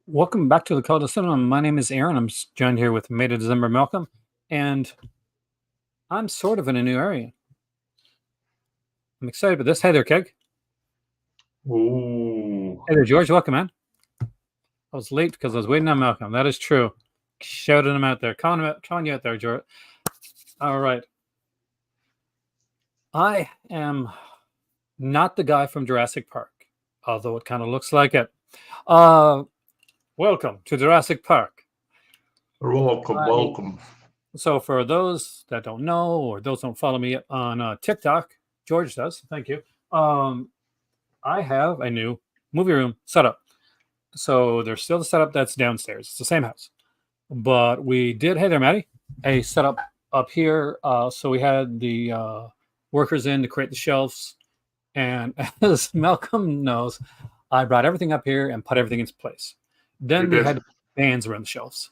Welcome back to the Call to Cinema. My name is Aaron. I'm joined here with May to December Malcolm, and I'm sort of in a new area. I'm excited about this. Hey there, Keg. Ooh. Hey there, George. Welcome, man. I was late because I was waiting on Malcolm. That is true. Shouting him out there. Calling you out there, George. All right. I am not the guy from Jurassic Park, although it kind of looks like it. Welcome to Jurassic Park. Welcome. So for those that don't know, or those don't follow me on TikTok, George does. Thank you. I have a new movie room setup. So there's still the setup that's downstairs. It's the same house. But we did, hey there, Maddie, a setup up here. So we had the workers in to create the shelves. And as Malcolm knows, I brought everything up here and put everything into place. Then we had bands around the shelves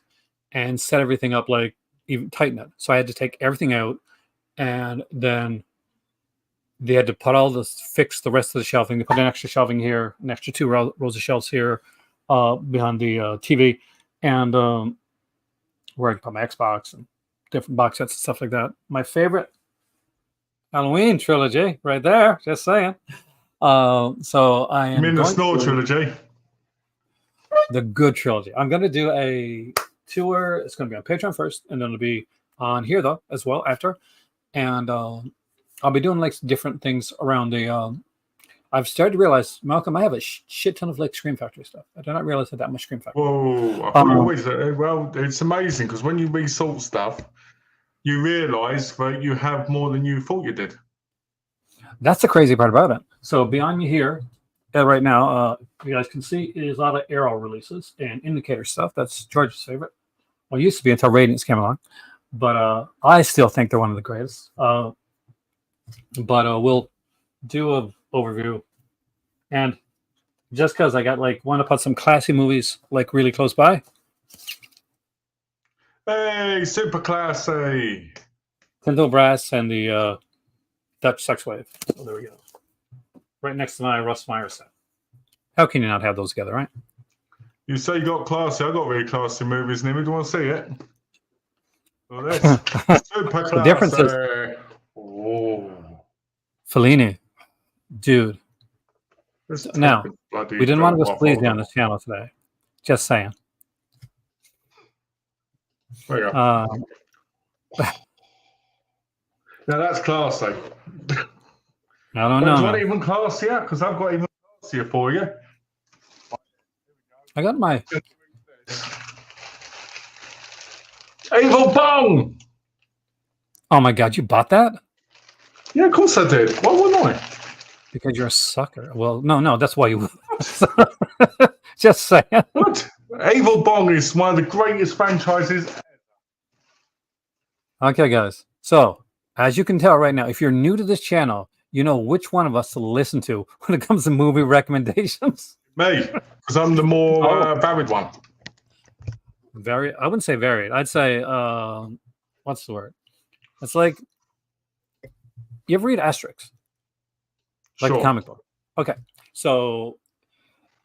and set everything up, like even tighten it. So I had to take everything out, and then they had to put fix the rest of the shelving. They put an extra shelving here, an extra two rows of shelves here behind the TV, and where I can put my Xbox and different box sets and stuff like that. My favorite Halloween trilogy right there, just saying. So I am. You mean the Snore trilogy? The good trilogy. I'm going to do a tour. It's going to be on Patreon first, and then it'll be on here though as well after. And I'll be doing like different things around the. I've started to realize, Malcolm, I have a shit ton of like Scream Factory stuff. I did not realize I had that much Scream Factory. Whoa! I thought you always. Well, it's amazing because when you resort stuff, you realise that you have more than you thought you did. That's the crazy part about it. So behind me here. Right now, you guys can see is a lot of Arrow releases and indicator stuff. That's George's favorite. Well, it used to be until Radiance came along, but I still think they're one of the greatest. But we'll do an overview, and just because I got want to put some classy movies like really close by. Hey, super classy! Tinto Brass and the Dutch Sex Wave. So there we go. Right next to my Russ Meyer set. How can you not have those together, right? You say you got classy. I got really classy movies, Nimmy. Do you want to see it? Well, this super classy. The difference is Fellini, dude. Now, we didn't want to go sleazy on this channel today. Just saying. There you go. Now that's classy. I don't know. Do you want even classier? Because I've got even classier for you. I got my Evil Bong. Oh my God, you bought that? Yeah, of course I did. Why wouldn't I? Because you're a sucker. Well, no, that's why you. Just saying. What? Evil Bong is one of the greatest franchises ever. Okay, guys. So, as you can tell right now, if you're new to this channel, you know which one of us to listen to when it comes to movie recommendations. Me, because I'm the more varied one. I wouldn't say varied. I'd say, what's the word? It's like, you ever read Asterix? Like the comic book. Okay. So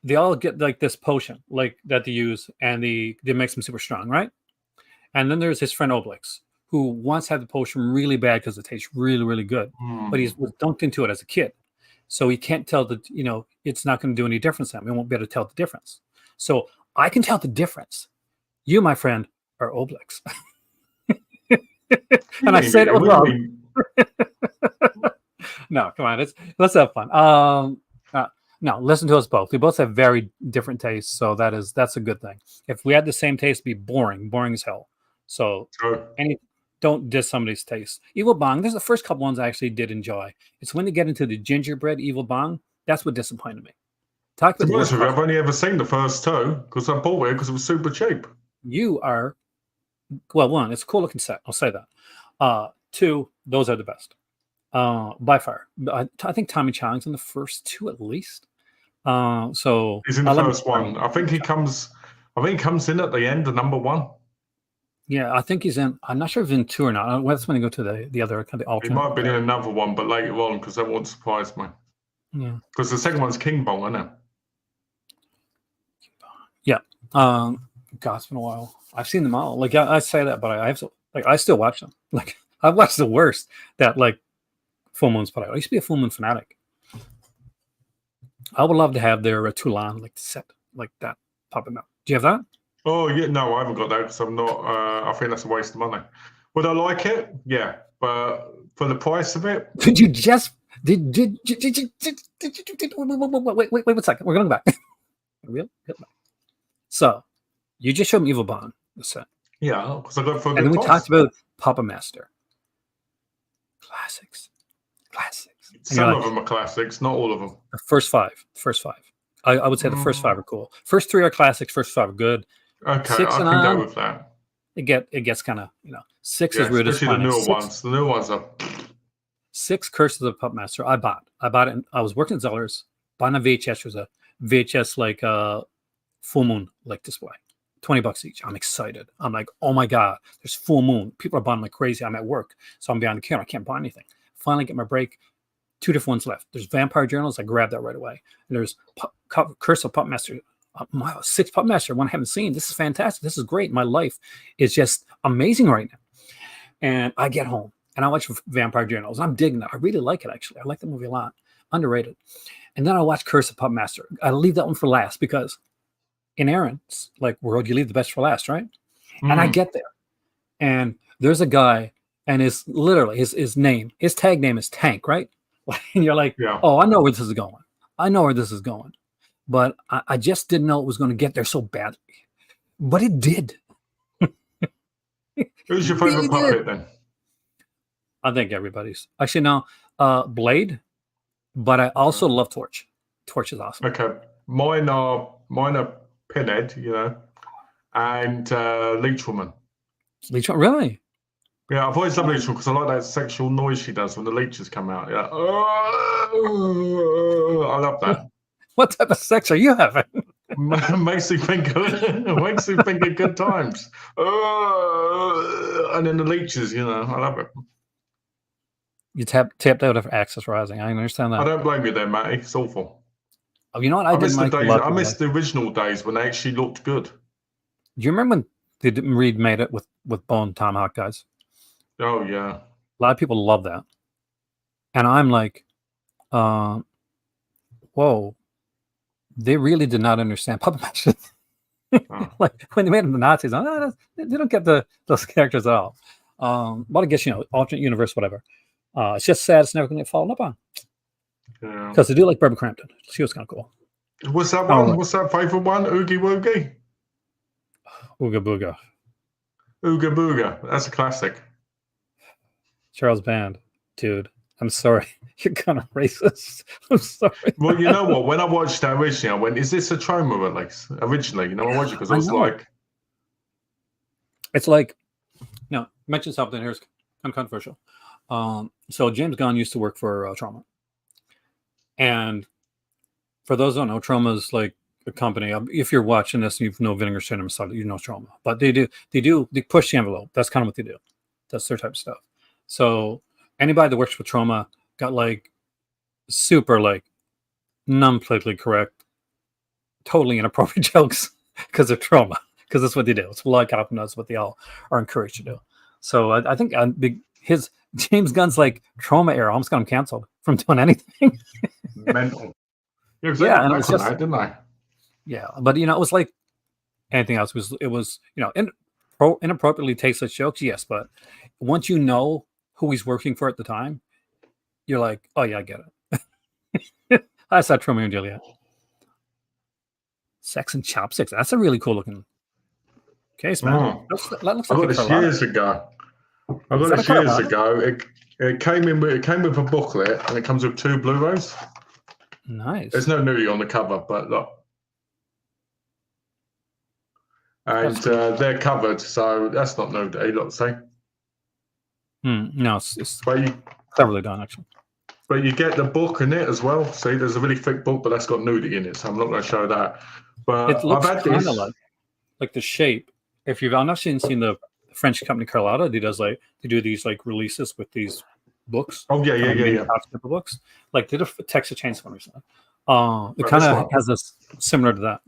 they all get like this potion like that they use, and they makes them super strong, right? And then there's his friend Obelix, who once had the potion really bad because it tastes really, really good. But he was dunked into it as a kid. So he can't tell it's not going to do any difference to him. He won't be able to tell the difference. So I can tell the difference. You, my friend, are Obelix. And I said, oh, well. No, come on. Let's have fun. No, listen to us both. We both have very different tastes. So that's a good thing. If we had the same taste, it'd be boring as hell. So don't diss somebody's taste. Evil Bong, there's the first couple ones I actually did enjoy. It's when they get into the gingerbread Evil Bong, that's what disappointed me. I've only ever seen the first two because I bought it because it was super cheap. You are, well, one, it's a cool looking set. I'll say that. Two, those are the best. By far. I think Tommy Chong's in the first two at least. So he's in the first one. I think he comes in at the end of number one. Yeah, I think he's in. I'm not sure if he's in two or not. That's when you go to the other kind of alternate. He might have been in another one, but later on, because that won't surprise me. Yeah. Because the second one's King Bong, isn't it? Yeah. God, it's been a while. I've seen them all. Like I say that, but I have to, like I still watch them. Like I've watched the worst that like full moons put out. I used to be a full moon fanatic. I would love to have their Toulon like set like that popping up. Do you have that? Oh yeah, no, I haven't got that because I'm not. I think that's a waste of money. Would I like it? Yeah, but for the price of it, Did you just did wait 1 second. We're going back. Real? So you just showed me Evil Bond, the set. yeah, because I got it for a And then good we price. talked about Papa Master. Classics. Some of them are classics, not all of them. The first five. I would say the first five are cool. First three are classics. First five are good. Okay, 6 I and can go on, with that. it gets kind of, 6 Yeah, is really especially the disappointing. newer ones. The newer ones are. 6 Curse of the Pup Master. I bought it. And I was working at Zellers. Buying a VHS. Was a VHS like full moon like display. $20 each. I'm excited. I'm like, oh my god, there's full moon. People are buying like crazy. I'm at work, so I'm behind the counter. I can't buy anything. Finally, get my break. 2 different ones left. There's Vampire Journals. I grabbed that right away. And there's Curse of Pup Master. 6 Pup Master. One I haven't seen. This is fantastic. This is great. My life is just amazing right now. And I get home and I watch Vampire Journals. I'm digging that. I really like it, actually. I like the movie a lot. Underrated. And then I watch Curse of Pup Master. I leave that one for last because in Aaron's like world, you leave the best for last, right? And I get there. And there's a guy, and his tag name is Tank, right? And you're like, Yeah. oh, I know where this is going. But I just didn't know it was going to get there so badly. But it did. Who's your favorite puppet then? I think everybody's. Actually, no. Blade. But I also love Torch. Torch is awesome. Okay. Mine are Pinhead, and Leech Woman. Leech Woman, really? Yeah, I've always loved Leech Woman because I like that sexual noise she does when the leeches come out. Yeah. I love that. What type of sex are you having? Makes me think of good times. And then the leeches, I love it. You tapped out of Access Rising. I understand that. I don't blame you there, Matty. It's awful. Oh, you know what? I miss the original days when they actually looked good. Do you remember when they remade it with Bone Tomahawk guys? Oh yeah. A lot of people love that, and I'm like, whoa, they really did not understand puppet matches. Like when they made them the Nazis, they don't get those characters at all. But I guess alternate universe, whatever. It's just sad it's never going to get followed up on. Yeah. Because they do like Barbara Crampton. She was kind of cool. What's that one? What's that favorite one? Oogie Woogie? Ooga Booga. Ooga Booga. That's a classic. Charles Band. Dude, I'm sorry. You're kind of racist. I'm sorry. Well, you know what? When I watched that originally, I went, is this a Troma release? Originally, I watched it because I was like... It's like, mention something here. It's kind of controversial. So James Gunn used to work for Troma. And for those who don't know, Troma is like a company. If you're watching this and you've no Vinegar Cinema stuff, you know Troma. But they push the envelope. That's kind of what they do. That's their type of stuff. So anybody that works with Troma got like super like non-politically correct, totally inappropriate jokes because of Troma. Because that's what they do. It's like Captain. That's what they all are encouraged to do. So I think his James Gunn's like Troma era almost got him canceled from doing anything. Mental. Yeah, and it was just didn't I? Yeah, but it was like anything else. It was inappropriately tasteless jokes, yes, but once you know who he's working for at the time, you're like, oh yeah, I get it. I saw Romeo and Juliet. Sex and Chopsticks. That's a really cool looking case, man. That looks like I got this years ago. It came with a booklet and it comes with 2 Blu-rays. Nice. There's no nudity on the cover, but look. And they're covered, so that's not nudity, look, see? No, it's but cleverly done, actually. But you get the book in it as well. See, there's a really thick book, but that's got nudity in it, so I'm not going to show that. But it looks kind of like the shape. If you've not seen the French company Carlotta, they do these like releases with these books. Oh yeah. Books. Like they did a Texas Chainsaw recently. It kind of has this similar to that.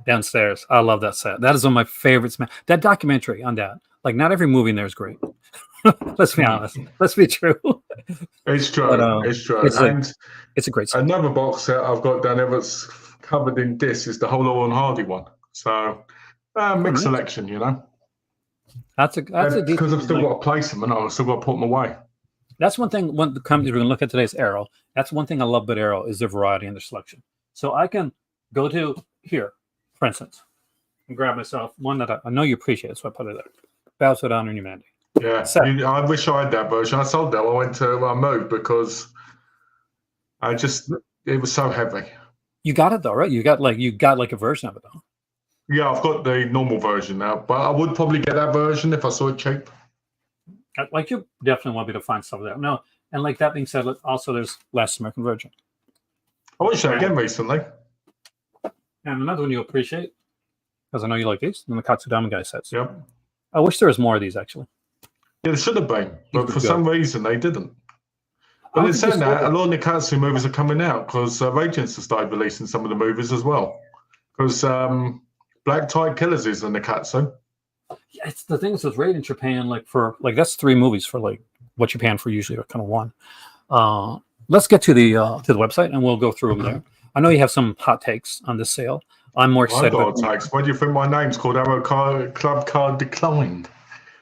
downstairs. I love that set. That is one of my favorites, man. That documentary on that. Like, not every movie in there is great. Let's be honest. Let's be true. It's true. But, it's true. it's And a great set. another box set I've got down there that's covered in discs is the whole Laurel and Hardy one. So mixed selection, you know. That's a because I've still got to place them and I've still got to put them away. That's one thing. One the company we're going to look at today is Arrow. That's one thing I love about Arrow is their variety and their selection. So I can go to here, for instance, and grab myself one that I know you appreciate, so I put it there. Bows with honor and humanity. Yeah, I wish I had that version. I sold that. I went to move because it was so heavy. You got it though, right? You got like a version of it though. Yeah, I've got the normal version now, but I would probably get that version if I saw it cheap. Like, you definitely want me to find stuff there. No, and like that being said, also there's Last American Virgin. I watched that again recently. And another one you appreciate, because I know you like these, and the Katsudama guy sets. Yep. I wish there was more of these actually. Yeah, there should have been, but for some reason they didn't. But in saying that, a lot of Nikatsu movies are coming out because Radiance has started releasing some of the movies as well. Because Black Tide Killers is a Nikatsu. Yeah, it's the thing is with Radiance, you're paying that's 3 movies for like what you're paying for usually, or kind of one. Let's get to the website and we'll go through them there. I know you have some hot takes on this sale. I'm more excited. Hot takes. Why do you think my name's called Arrow Club Card Declined?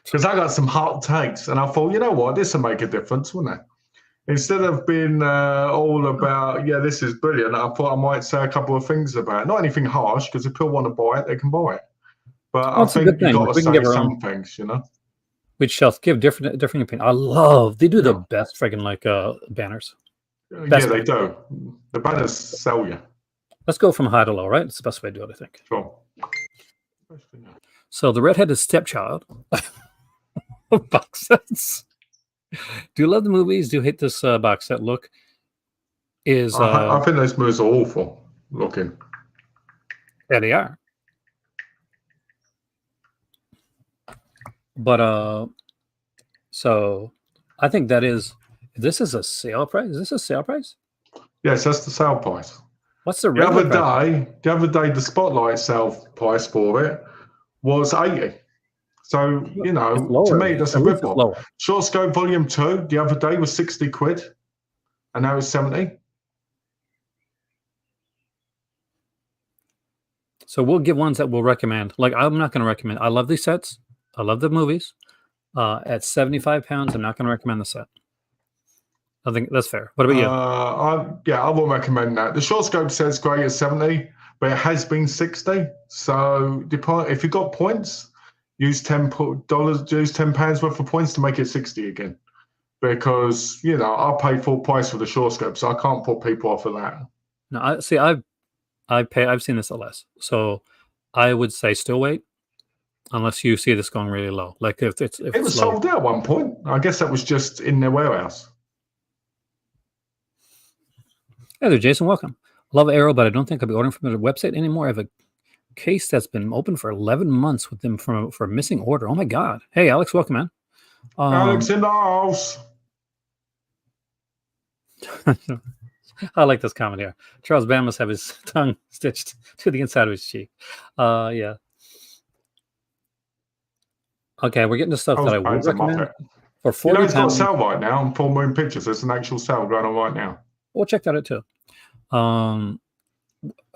Because I got some hot takes, and I thought, you know what, this will make a difference, wouldn't it? Instead of being all about, yeah, this is brilliant, I thought I might say a couple of things about it. Not anything harsh, because if people want to buy it, they can buy it. But I think you've got to say some things, you know? We shall give different opinion. I love, they do the best friggin' banners. Yeah, they do. The banners sell you. Let's go from high to low, right? It's the best way to do it, I think. Sure. So the redheaded stepchild box sets. Do you love the movies? Do you hate this box set look? I think those movies are awful looking. Yeah, they are. But so I think this is a sale price. Is this a sale price? Yes, that's the sale price. What's the other day? The other day, the Spotlight sale price for it was 80. So, you know, to me, that's a rip-off. Short Scope Volume 2, the other day was 60 quid, and now it's 70. So we'll give ones that we'll recommend. Like, I'm not going to recommend. I love these sets. I love the movies. At £75, I'm not going to recommend the set. I think that's fair. What about you? I won't recommend that. The Short Scope says great at 70, but it has been 60. So if you've got points, use £10 worth of points to make it 60 again. Because, you know, I'll pay full price for the Short Scope, so I can't put people off of that. No, I've seen this at less. So I would say still wait unless you see this going really low. Like if it was sold out at one point. I guess that was just in their warehouse. Hey there, Jason. Welcome. Love Arrow, but I don't think I'll be ordering from their website anymore. I have a case that's been open for 11 months with them for a missing order. Oh my God. Hey, Alex, welcome, man. Alex in the house. I like this comment here. Charles Band must have his tongue stitched to the inside of his cheek. Yeah. Okay, we're getting to stuff that I would recommend. For 40 it's got a sale right now on Full Moon Pictures. There's an actual sale going on right now. We'll check that out too.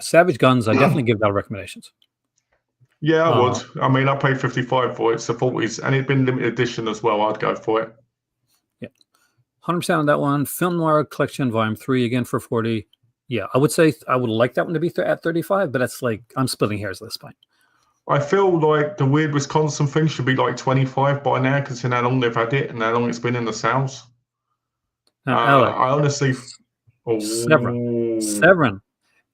Savage Guns, I definitely give that recommendations. Yeah, I would. I mean, I paid 55 for it. It's the 40s, and it'd been limited edition as well. I'd go for it. Yeah, 100% on that one. Film Noir Collection Volume 3 again for 40. Yeah, I would say I would like that one to be at 35, but that's like I'm splitting hairs at this point. I feel like the Weird Wisconsin thing should be like 25 by now, considering how long they've had it and how long it's been in the sales. Alex, I honestly. Severin.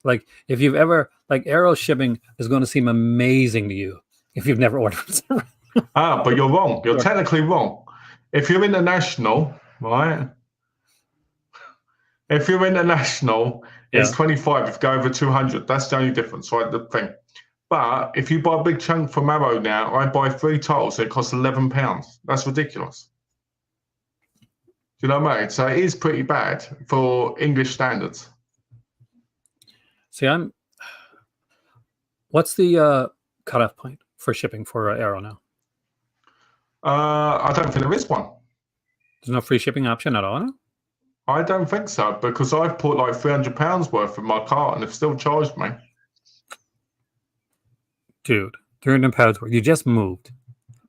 Like, if you've ever, like, Arrow shipping is going to seem amazing to you if you've never ordered from Severin. But you're wrong. You're technically wrong. If you're international, right? If you're international, it's 25. If you go over 200, that's the only difference, right? The thing. But if you buy a big chunk from Arrow now, I buy 3 titles, it costs £11. That's ridiculous. Do you know what I mean? So it is pretty bad for English standards. See, What's the cutoff point for shipping for Arrow now? I don't think there is one. There's no free shipping option at all now? I don't think so, because I've put like £300 worth in my cart and they've still charged me. Dude, £300 worth. You just moved.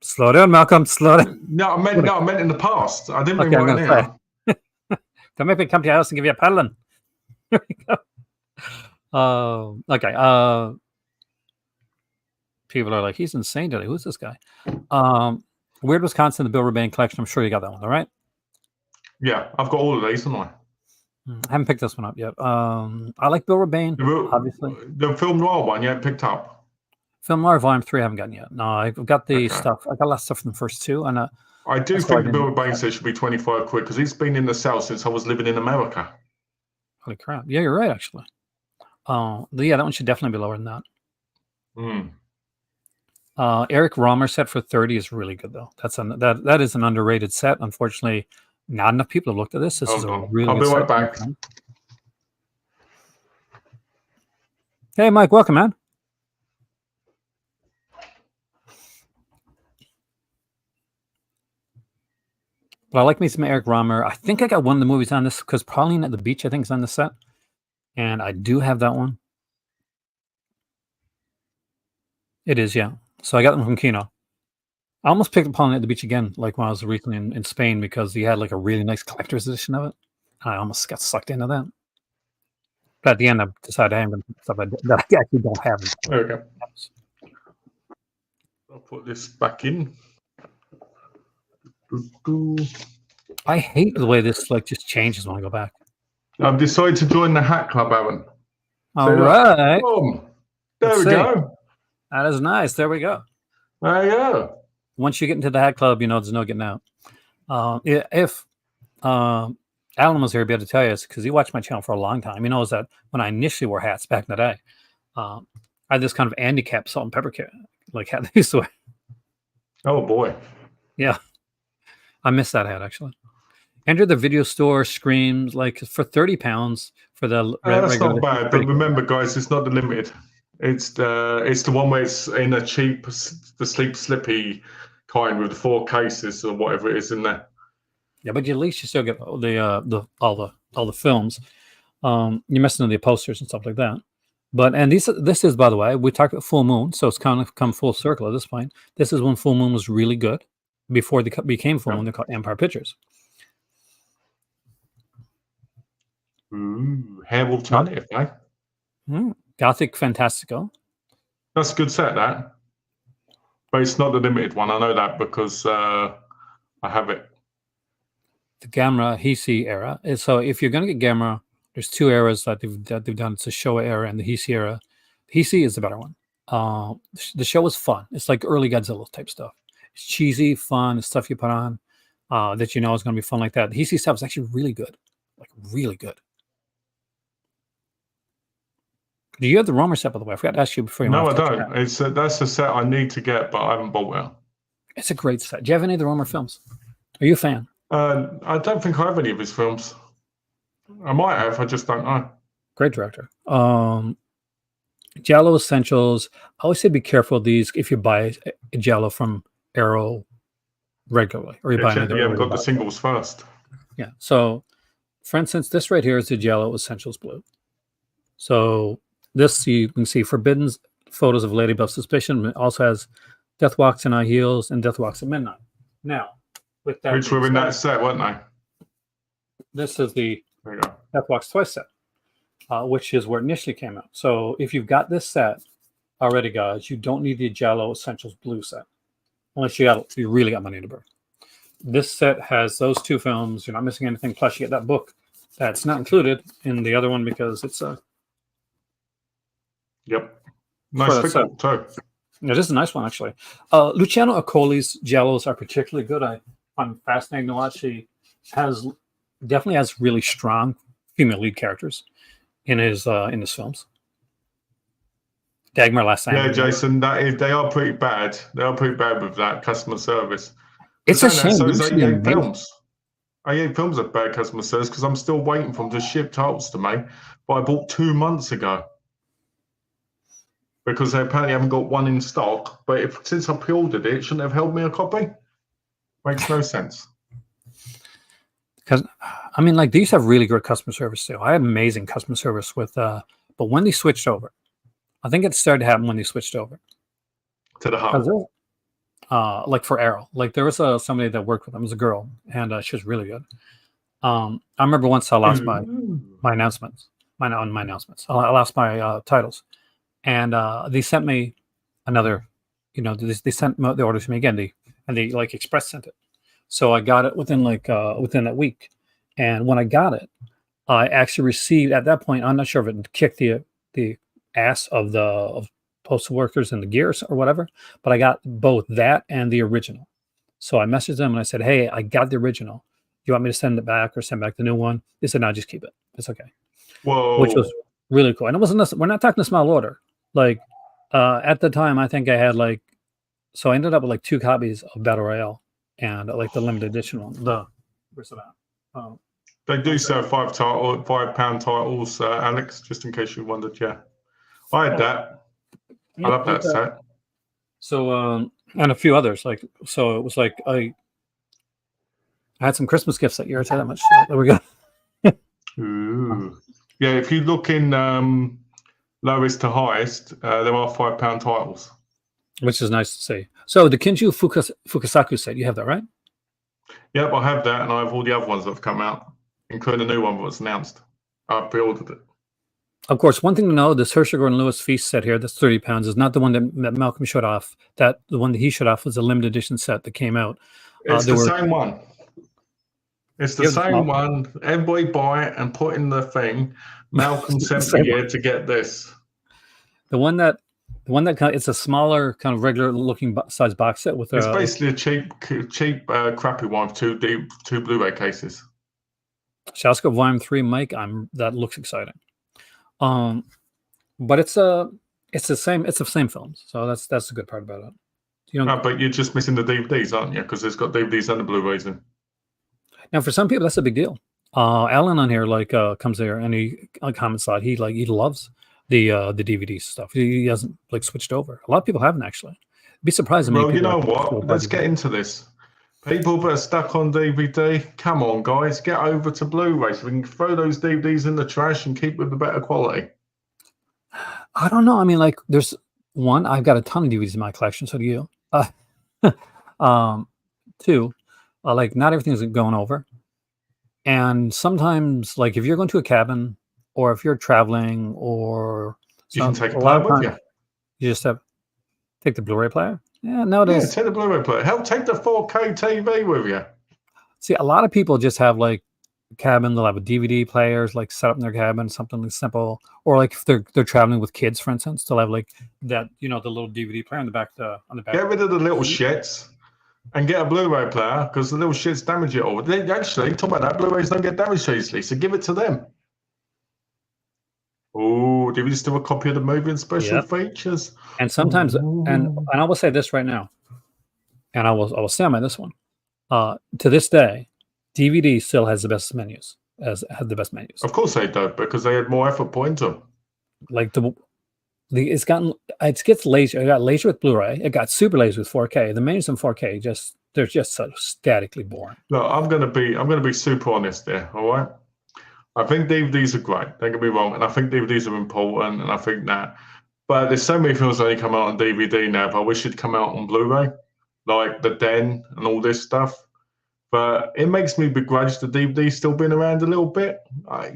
Slow down, Malcolm. Slow down. No, I meant in the past. I didn't mean Okay, I'm right gonna now. Don't make me come to your house and give you a paddling. There we go. Okay. People are like, he's insane today. Who's this guy? Weird Wisconsin, the Bill Rebane collection. I'm sure you got that one, all right? Yeah, I've got all of these, haven't I? I haven't picked this one up yet. I like Bill Rebane, obviously. The film noir one, yeah, picked up. Film noir volume 3, I haven't gotten yet. No, I've got the stuff. I got a lot of stuff from the first two, and I do think the Bill Rebane set should be 25 quid because he's been in the sale since I was living in America. Holy crap! Yeah, you're right, actually. Yeah, that one should definitely be lower than that. Eric Romer set for 30 is really good though. That is an underrated set. Unfortunately, not enough people have looked at this. This is a really I'll good be right set. back. Hey, Mike, welcome, man. But I like me some Eric Romer. I think I got one of the movies on this because Pauline at the Beach, I think, is on the set. And I do have that one. It is, yeah. So I got them from Kino. I almost picked up Pauline at the Beach again, like when I was recently in Spain, because he had like a really nice collector's edition of it. And I almost got sucked into that. But at the end, I decided I am going to put stuff that I actually don't have. There we go. I'll put this back in. I hate the way this like just changes when I go back. I've decided to join the Hat Club, Aaron. All right. Boom. There we go. That is nice. There we go. There you go. Once you get into the Hat Club, you know there's no getting out. If Alan was here, he'd be able to tell you, because he watched my channel for a long time. He knows that when I initially wore hats back in the day, I had this kind of handicap salt and pepper hat hat they used to wear. Oh boy. Yeah. I miss that hat actually. Enter the video store screams like for £30 for the that's not bad, but remember guys, it's not the limited. It's the one where it's in a cheap, the sleep slippy kind with the 4 cases or whatever it is in there. Yeah, but at least you still get all the films. You're missing the posters and stuff like that. But this is, by the way, we talked about Full Moon, so it's kind of come full circle at this point. This is when Full Moon was really good. Before they became Full Moon, they're called Empire Pictures. Ooh, hair alternative, eh? Gothic Fantastico. That's a good set, that. But it's not the limited one. I know that because I have it. The Gamera Heisei era. So if you're going to get Gamera, there's 2 eras that they've done. It's the Showa era and the Heisei era. Heisei is the better one. The show was fun. It's like early Godzilla type stuff. It's cheesy, fun. It's stuff you put on that you know is going to be fun like that. The Heisei stuff is actually really good. Like really good. Do you have the Romer set, by the way? I forgot to ask you before you No, I don't. That's a set I need to get, but I haven't bought it. It's a great set. Do you have any of the Romer films? Are you a fan? I don't think I have any of his films. I might have. I just don't know. Great director. Giallo Essentials. I always say be careful of these if you buy a Giallo from Arrow regularly, or you buy another. You haven't got the singles first. Yeah. So, for instance, this right here is the Giallo Essentials Blue. So this you can see forbidden photos of Lady Above Suspicion. It also has Death Walks in High Heels and Death Walks at Midnight. Now, with that, which were in that set, weren't they? This is the Death Walks Twice set, which is where it initially came out. So if you've got this set already, guys, you don't need the Giallo Essentials Blue set, unless you really got money to burn. This set has those 2 films. You're not missing anything. Plus, you get that book that's not included in the other one because it's a. Yep. Nice pickle too. Yeah, this is a nice one actually. Luciano Accoli's Giallos are particularly good. I'm fascinated to watch. He definitely has really strong female lead characters in his films. Dagmar Last Time. Yeah, Jason, they are pretty bad. They are pretty bad with that customer service. It's a shame. So it's 88 films. 88 films of bad customer service because I'm still waiting for them to ship titles to me, but I bought 2 months ago. because they apparently haven't got one in stock. But since I pre-ordered it, shouldn't have held me a copy. Makes no sense. Because I mean, like, they used to have really good customer service too. I had amazing customer service with, but when they switched over, I think it started to happen when they switched over To the hub. like for Arrow. Like there was somebody that worked with them, it was a girl, and she was really good. I remember once I lost my announcements, my announcements. I lost my titles, and they sent me another. You know, they sent the order to me again. They like express sent it. So I got it within that week, and when I got it, I actually received at that point. I'm not sure if it kicked the ass of postal workers and the gears or whatever, but I got both that and the original. So I messaged them and I said, "Hey, I got the original. Do you want me to send it back or send back the new one?" They said, "No, just keep it. It's okay." Whoa. Which was really cool. And it wasn't. We're not talking a small order. Like at the time, I think I had so I ended up with like 2 copies of Battle Royale and like the limited edition one. Where's it at? They do sell £5 titles, Alex, just in case you wondered. Yeah, I had that. I love that set. So and a few others. Like so, it was like I had some Christmas gifts that year. I tell you that much. So there we go. Ooh. Yeah, if you look in lowest to highest, there are £5 titles. Which is nice to see. So the Kinju Fukasaku set, you have that, right? Yep, I have that, and I have all the other ones that have come out, including the new one that was announced. I pre-ordered it. Of course, one thing to know, this Herschel Gordon Lewis Feast set here, that's £30, is not the one that Malcolm showed off. The one that he showed off was a limited edition set that came out. It's the same one. It's the same one. Everybody buy it and put in the thing. Malcolm sent me here to get this. The one that it's a smaller kind of regular looking size box set with. It's basically a cheap, crappy one with two Blu-ray cases. Shaska Volume 3, Mike. That looks exciting. But it's the same films, so that's the good part about it. But you're just missing the DVDs, aren't you? Because it's got DVDs and the Blu-rays in. Now, for some people, that's a big deal. Alan on here comes there and he comments that he loves the DVD stuff. He hasn't switched over. A lot of people haven't actually. Be surprised. Well, you know what? Let's get into this. People that are stuck on DVD, come on, guys, get over to Blu-ray so we can throw those DVDs in the trash and keep with the better quality. I don't know. I mean, there's one. I've got a ton of DVDs in my collection. So do you. 2, not everything's going over. And sometimes, if you're going to a cabin or if you're traveling or you can take a player with you. You just take the Blu-ray player. Yeah, nowadays. Yeah, take the Blu-ray player. Hell, take the 4K TV with you. See, a lot of people just have a cabin. They'll have a DVD players set up in their cabin, something simple. Or if they're traveling with kids, for instance, they'll have that, the little DVD player on the back. Get rid of the little shits and get a Blu-ray player because the little shits damage it all. They actually, talk about that, Blu-rays don't get damaged easily, so give it to them. Oh, did we just do a copy of the movie and special features? And sometimes, and I will say this right now, and I will stand by this one. To this day, DVD still has the best menus. Of course they do, because they had more effort put into them. It gets lazy. It got lazy with Blu-ray. It got super lazy with 4K. The menus in 4K they're just so statically boring. Look, I'm gonna be super honest there. All right. I think DVDs are great. Don't get me wrong, and I think DVDs are important, and I think that. But there's so many films that only come out on DVD now. But I wish it'd come out on Blu-ray, like The Den and all this stuff. But it makes me begrudge the DVD still being around a little bit. I'm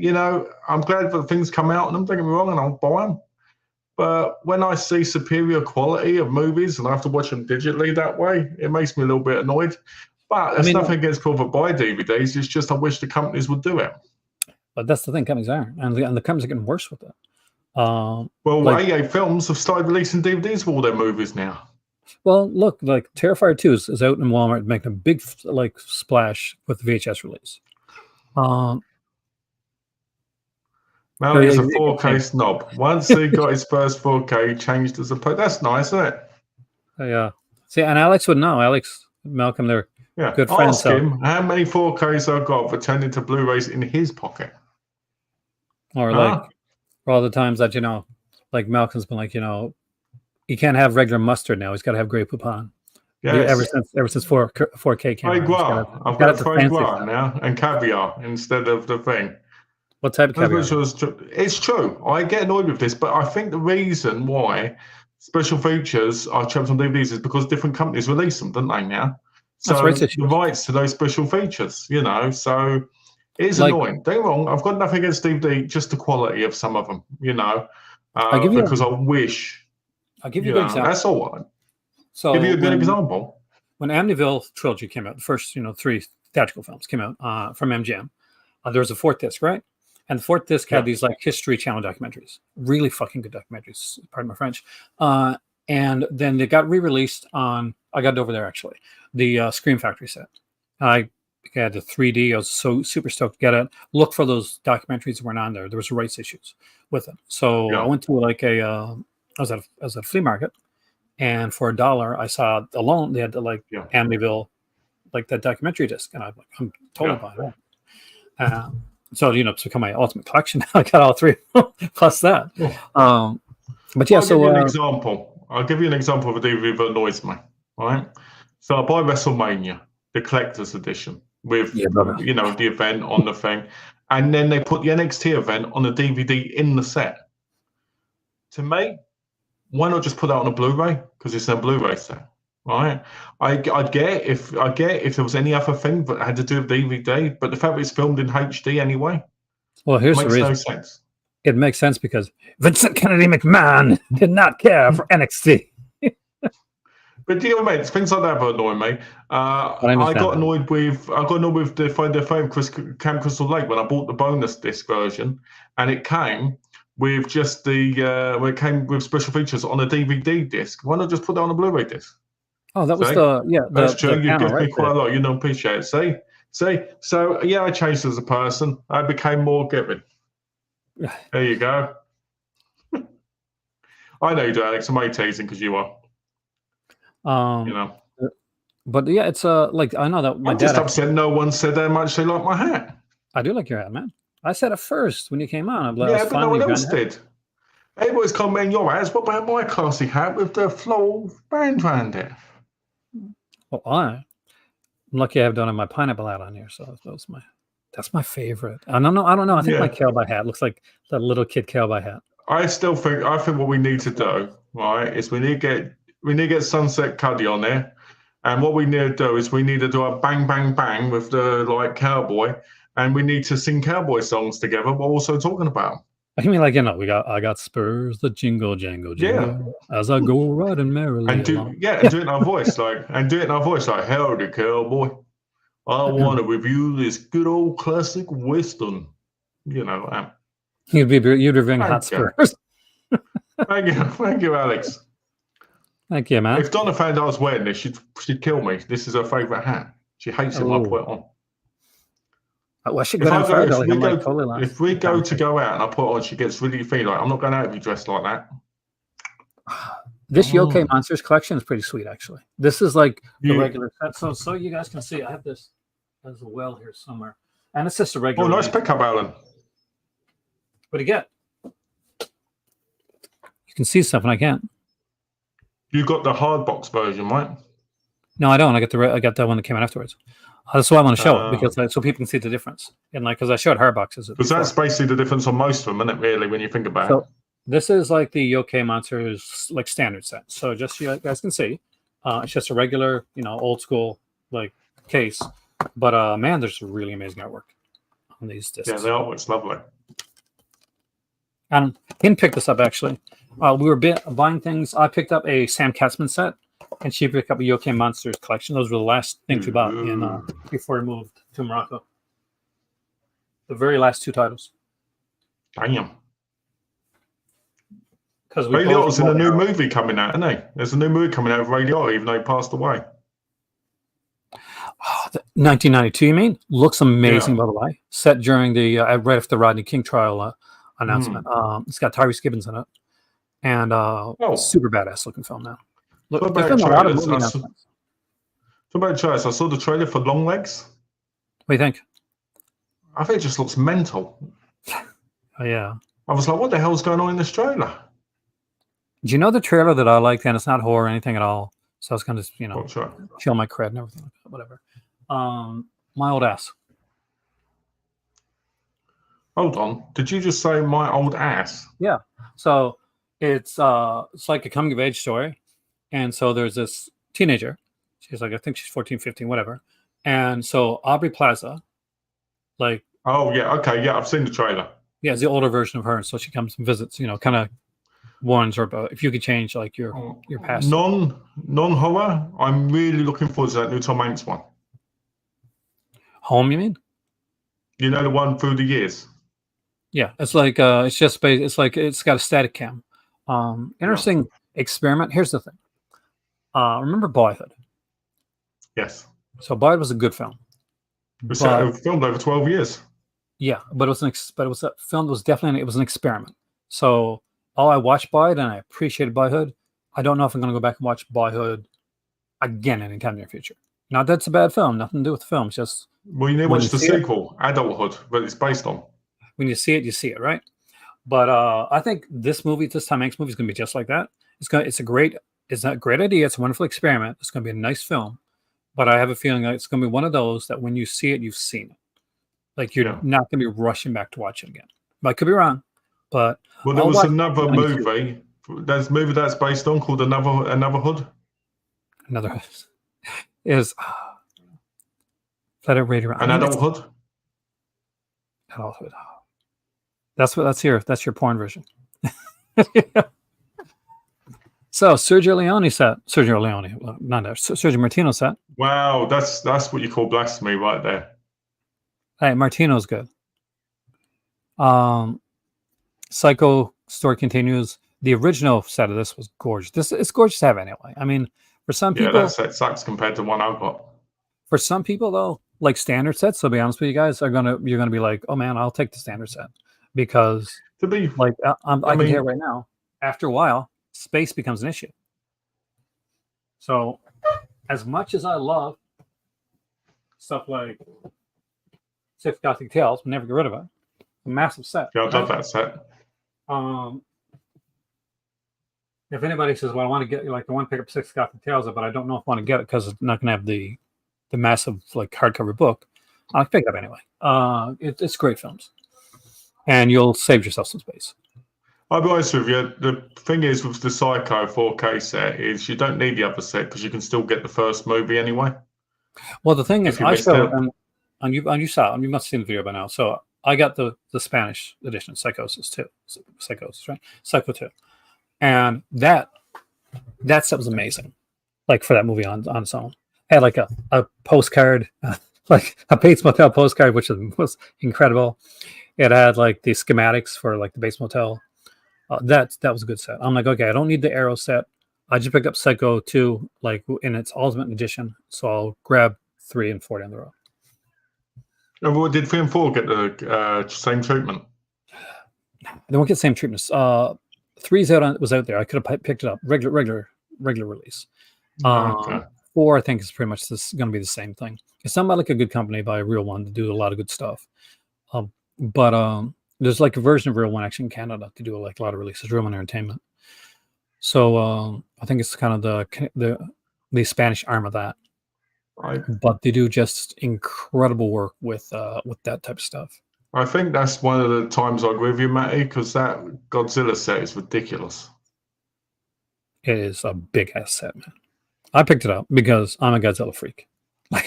glad that things come out on them. Don't get me wrong, and I'll buy them. But when I see superior quality of movies and I have to watch them digitally that way, it makes me a little bit annoyed. But there's nothing against people that buy DVDs. It's just I wish the companies would do it. But that's the thing, companies are, and the companies are getting worse with it. AA Films have started releasing DVDs for all their movies now. Well, look, Terrifier 2 is out in Walmart making a big splash with the VHS release. Now he's a 4K snob. Once he got his first 4K, he changed as a that's nice, isn't it? Yeah. See, and Alex would know. Alex, Malcolm, they're good friends. Ask him how many 4Ks I've got for turning to Blu-rays in his pocket. Or for all the times that, Malcolm's been You can't have regular mustard now. He's got to have Grey Poupon. Yes. Ever since 4K came Foie out. gras. I've got got the foie fancy gras stuff. now and caviar instead of the thing. What type of caviar? It's true. I get annoyed with this, but I think the reason why special features are chosen on DVDs is because different companies release them, don't they now? So rights the issues. rights to those special features, you know, so it's Like- annoying. Don't get me wrong, I've got nothing against DVD, just the quality of some of them, you know, give you because I wish, I'll give you a good example. that's all right. So Give you a good example. When Amityville trilogy came out, the first 3 theatrical films came out from MGM, there was a 4th disc, right? And the 4th disc had these like History Channel documentaries, really fucking good documentaries. Pardon my French. And then they got re-released on. I got it over there actually. The Scream Factory set. I had the 3D. I was so super stoked to get it. Look for those documentaries that weren't on there. There was rights issues with it. So I went to like I was at a flea market, and for $1 I saw alone they had the like Amityville, like that documentary disc, and I'm totally buying it. So it's become my ultimate collection. I got all 3 plus that. But yeah, I'll give you an example of a DVD that annoys me. Right, so I buy WrestleMania, the collector's edition, with the event on the thing, and then they put the NXT event on the DVD in the set. To me, why not just put that on a Blu-ray? Because it's a Blu-ray set, right? I'd get if there was any other thing that had to do with DVD, but the fact that it's filmed in HD anyway. Well, here's the reason. Makes no sense. It makes sense because Vincent Kennedy McMahon did not care for NXT. But do you know what I mean? It's things like that that annoy me. I got annoyed with the Fame Camp Crystal Lake when I bought the bonus disc version, and it came with just it came with special features on a DVD disc. Why not just put that on a Blu-ray disc? Oh, that was that's true. You give me quite a lot. You don't appreciate it. See. So yeah, I changed as a person. I became more giving. There you go. I know you do, Alex. I'm only teasing because you are. But yeah, it's like I know that my dad. Just upset no one said how much they like my hat. I do like your hat, man. I said it first when you came on. But no one else did. Everybody's commenting your hats. What about my classy hat with the floral band around it? Well, I'm lucky I've done my pineapple hat on here, so that's my favorite. I don't know. I think my cowboy hat looks like that little kid cowboy hat. I think what we need to do, right, is we need to get Sunset Cuddy on there, and what we need to do is we need to do a bang bang bang with the like cowboy, and we need to sing cowboy songs together while also talking about them. I mean, like I got spurs that jingle jangle jingle as I go riding merrily. And do it in our voice like, howdy cowboy, I want to review this good old classic western. You'd bring hot spurs. Thank you, Alex. Thank you, man. If Donna found I was wearing this, she'd kill me. This is her favourite hat. She hates it when I put it on. Well, if we go to go out and I put it on, she gets really feeling like I'm not going out to be dressed like that. This Yokai Monsters collection is pretty sweet, actually. This is like the regular set. So you guys can see, I have this as well here somewhere, and it's just a regular. Oh, nice pickup, Alan. What do you get? You can see stuff, and I can't. You got the hard box version, right? No, I don't. I got that one that came out afterwards. That's why I want to show it, because so people can see the difference. And because I showed hard boxes. Because that's basically the difference on most of them, isn't it? Really, when you think about it. This is like the Yokai Monsters like standard set. So just so you guys can see, it's just a regular, old school like case. But man, there's really amazing artwork on these discs. Yeah, the artwork's lovely. And Hin picked this up actually. We were buying things. I picked up a Sam Katzman set, and she picked up a Yokai Monsters collection. Those were the last things we bought before we moved to Morocco. The very last 2 titles. Damn. Because Ray Liotta's in a new movie coming out, isn't he? There's a new movie coming out of Ray Liotta, even though he passed away. 1992, you mean? Looks amazing, by the way. Set during the right after the Rodney King trial announcement. It's got Tyrese Gibbons in it, and super badass looking film now. Look, there's been a lot of movie announcements. Talk about trailers. I saw the trailer for Long Legs. What do you think? I think it just looks mental. Oh, yeah. I was like, what the hell's going on in this trailer? Do you know the trailer that I liked? And it's not horror or anything at all. So I was kind of, What's that? chill my cred and everything like that, whatever. My old ass. Hold on. Did you just say my old ass? Yeah. So it's like a coming of age story. And so there's this teenager. She's like, I think she's 14, 15, whatever. And so Aubrey Plaza, like, Oh yeah, okay, yeah, I've seen the trailer. yeah, it's the older version of her. And so she comes and visits, kind of warns her about if you could change like your past. Non-horror. I'm really looking forward to that new Tom Hanks one. Home, you mean? You know, the one through the years. Yeah, it's like it's like it's got a static cam. Interesting experiment. Here's the thing. Remember Boyhood? Yes. So Boyhood was a good film. It was filmed over 12 years. Yeah, but it was a film that was definitely, it was an experiment. So I watched Boyhood and I appreciated Boyhood. I don't know if I'm going to go back and watch Boyhood again anytime near future. Not that it's a bad film, nothing to do with the film. It's just, well, you need to watch the sequel, Adulthood, but it's based on. When you see it, right? But I think this Tom Hanks movie is going to be just like that. It's a great idea. It's a wonderful experiment. It's going to be a nice film. But I have a feeling that it's going to be one of those that when you see it, you've seen it. Like you're not going to be rushing back to watch it again. I could be wrong, but there was another movie. There's a movie that's based on called Another Hood. Another is Let It Rate Around. Adulthood. Adulthood. That's your porn version. So Sergio Martino said. Wow, that's what you call blasphemy right there. Hey, Martino's good. Psycho story continues. The original set of this was gorgeous. It's gorgeous to have anyway. I mean, for some people, that set sucks compared to one I've got. For some people, though, like standard sets, I'll be honest with you guys, you're gonna be like, oh man, I'll take the standard set because I can hear right now. After a while, space becomes an issue. So, as much as I love stuff like Six Gothic Tales, we'll never get rid of it. A massive set. Yeah, I love that set. If anybody says, "Well, I want to get I want to pick up Six Gothic Tales," but I don't know if I want to get it because it's not going to have the massive hardcover book, I'll pick it up anyway. It's great films, and you'll save yourself some space. I'll be honest with you. The thing is with the Psycho 4K set is you don't need the other set because you can still get the first movie anyway. Well, the thing is, I showed and you saw, and you must have seen the video by now. So I got the Spanish edition, Psychosis 2, right? Psycho 2, and that set was amazing. Like for that movie on its own, it had like a postcard, like a Bates Motel postcard, which was incredible. It had like the schematics for like the Bates Motel. That was a good set. I'm like, okay, I don't need the Arrow set. I just picked up Psycho 2, like in its Ultimate Edition, so I'll grab 3 and 4 down the road. And well, did 3 and 4 get the same treatment? They won't get the same treatment. 3's was out there. I could have picked it up regular release. Okay. 4, I think, is pretty much going to be the same thing. It's not like a good company by a real one to do a lot of good stuff. But there's like a version of Real One actually in Canada to do a lot of releases, Real One Entertainment. So I think it's kind of the Spanish arm of that. Right. But they do just incredible work with that type of stuff. I think that's one of the times I agree with you, Matty, because that Godzilla set is ridiculous. It is a big ass set, man. I picked it up because I'm a Godzilla freak. A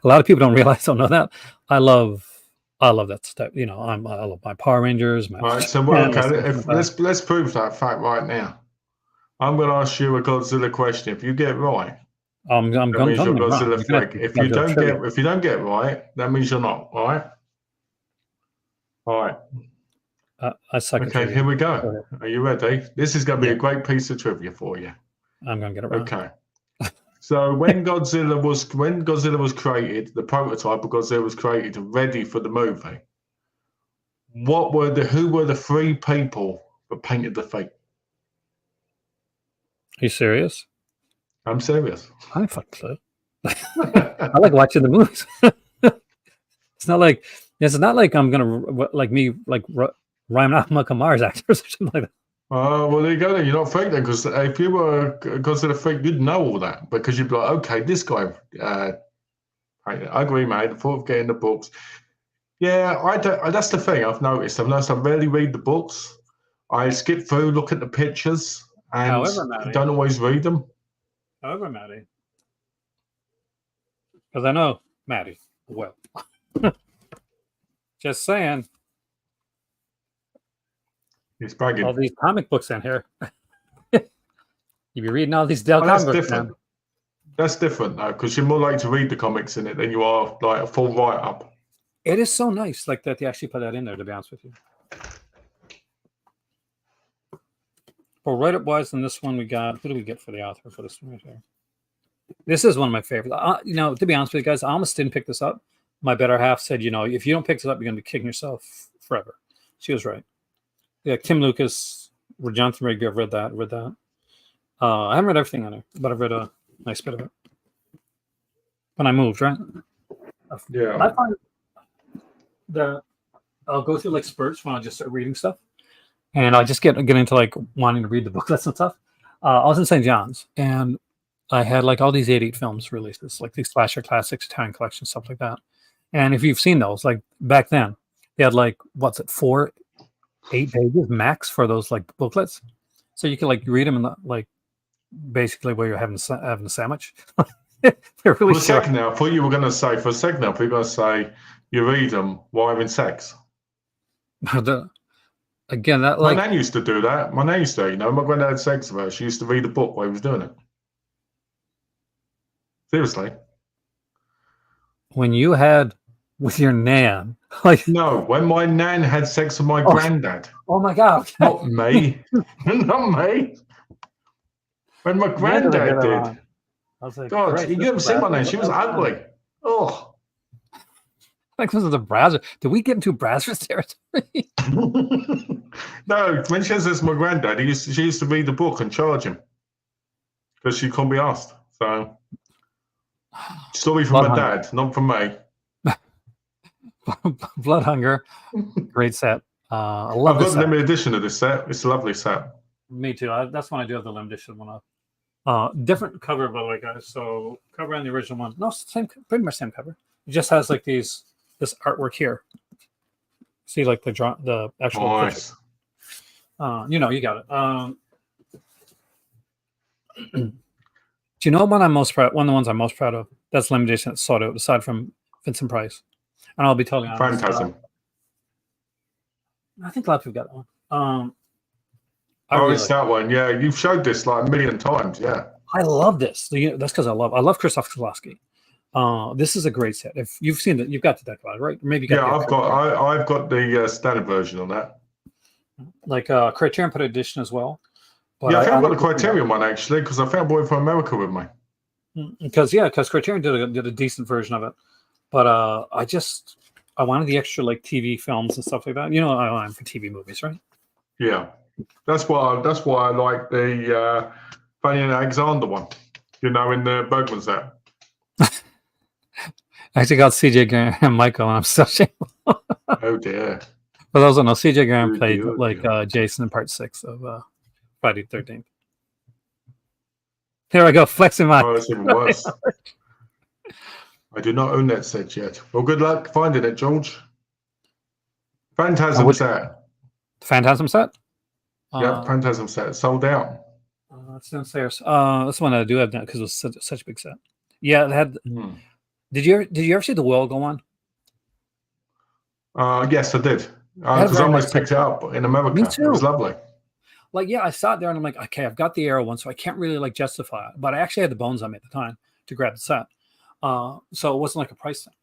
lot of people don't know that. I love that stuff. I love my Power Rangers. Right. So let's prove that fact right now. I'm going to ask you a Godzilla question. If you get it right, I'm going to Godzilla freak. If you don't get it right, that means you're not. All right. All right. I suck. Okay, here we go. Are you ready? This is going to be a great piece of trivia for you. I'm going to get it right. Okay. So when Godzilla was created, the prototype of Godzilla was created and ready for the movie. Who were the 3 people that painted the feet? Are you serious? I'm serious. I fucking clue. I like watching the movies. It's not like I'm gonna rhyme off Michael Mars actors or something like that. Well, there you go. Then you're not fake then, because if you were considered fake, you'd know all that because you'd be like, okay, this guy. I agree, mate. The thought of getting the books. Yeah, I don't. That's the thing I've noticed. I rarely read the books. I skip through, look at the pictures, and However, Maddie, don't always read them. Maddie, because I know Maddie well. Just saying, He's bragging. all these comic books in here. You be reading all these Dell Oh, that's comic books, different. man. That's different though, because you're more likely to read the comics in it than you are like a full write up. It is so nice, like that they actually put that in there. To be honest with you. For write-up wise, in this one we got. Who do we get for the author for this one right here? This is one of my favorites. To be honest with you guys, I almost didn't pick this up. My better half said, if you don't pick this up, you're going to be kicking yourself forever. She was right. Yeah, Kim Lucas, Jonathan Rigby. I've read that. I haven't read everything on it, but I've read a nice bit of it. When I moved, right? Yeah. I find that I'll go through like spurts when I just start reading stuff, and I just get into like wanting to read the booklets and stuff. I was in St. John's, and I had like all these 88 films releases, like these slasher classics, Italian collection, stuff like that. And if you've seen those, like back then, they had like 4-8 pages max for those like booklets, so you could like read them in the, like basically where you're having a sandwich. They're really For a second now, I thought you were going to say. For a second now, I thought you were going to say you read them while having sex. Again, that My like nan used to do that. My nan used to, my granddad had sex with her. She used to read the book while he was doing it. Seriously. when you had with your nan, like No, when my nan had sex with my granddad. oh my god, Not me. Not me. When my granddad did. I was like, God, Christ, you this haven't is seen my Brazil. nan. She was ugly. Oh. Like this is the Brazzers. Did we get into Brazzers territory? No, when she has this with my granddad, she used to read the book and charge him because she couldn't be asked. So, story from my dad, not from me. Blood Hunger, great set. I I've love got this the set. limited edition of this set. It's a lovely set. Me too. That's when I do have the limited edition one up. Different cover, by the way, guys. So cover on the original one. No, pretty much same cover. It just has like this artwork here. See, like the actual Nice. picture. You got it. Do you know what I'm most proud? One of the ones I'm most proud of. That's limited edition. That's sought out, aside from Vincent Price. And I'll be totally honest. Phantasm. I think a lot of people got that one. It's that one. Yeah, you've showed this like a million times. Yeah. I love this. That's because I love Krzysztof Kieslowski. This is a great set. If you've seen it, you've got the deck line, right? Maybe you got I've got the standard version on that. Like Criterion put edition as well. But yeah, I think I've got the Criterion one actually because I found Boy from America with me. Because Criterion did a decent version of it, but I wanted the extra like TV films and stuff like that. I'm for TV movies, right? Yeah, that's why I like the Fanny and Alexander one. In the Bergman set. I actually got CJ Graham and Michael, and I'm so shameful. Oh dear. For those who know, CJ Graham Dear, played dear. Jason in part 6 of Friday the 13th. Here I go, flexing my. Oh, that's even worse. I do not own that set yet. Well, good luck finding it, George. Phantasm set. Phantasm set? Yeah, Phantasm set. Sold out. It's downstairs. This one I do have now because it was such a big set. Yeah, it had. Did you ever see the Will go on? Yes, I did. Because I almost picked it up in America. Me too. It was lovely. Like, yeah, I sat there and I'm like, okay, I've got the Arrow one, so I can't really like justify it. But I actually had the bones on me at the time to grab the set. So it wasn't like a price thing.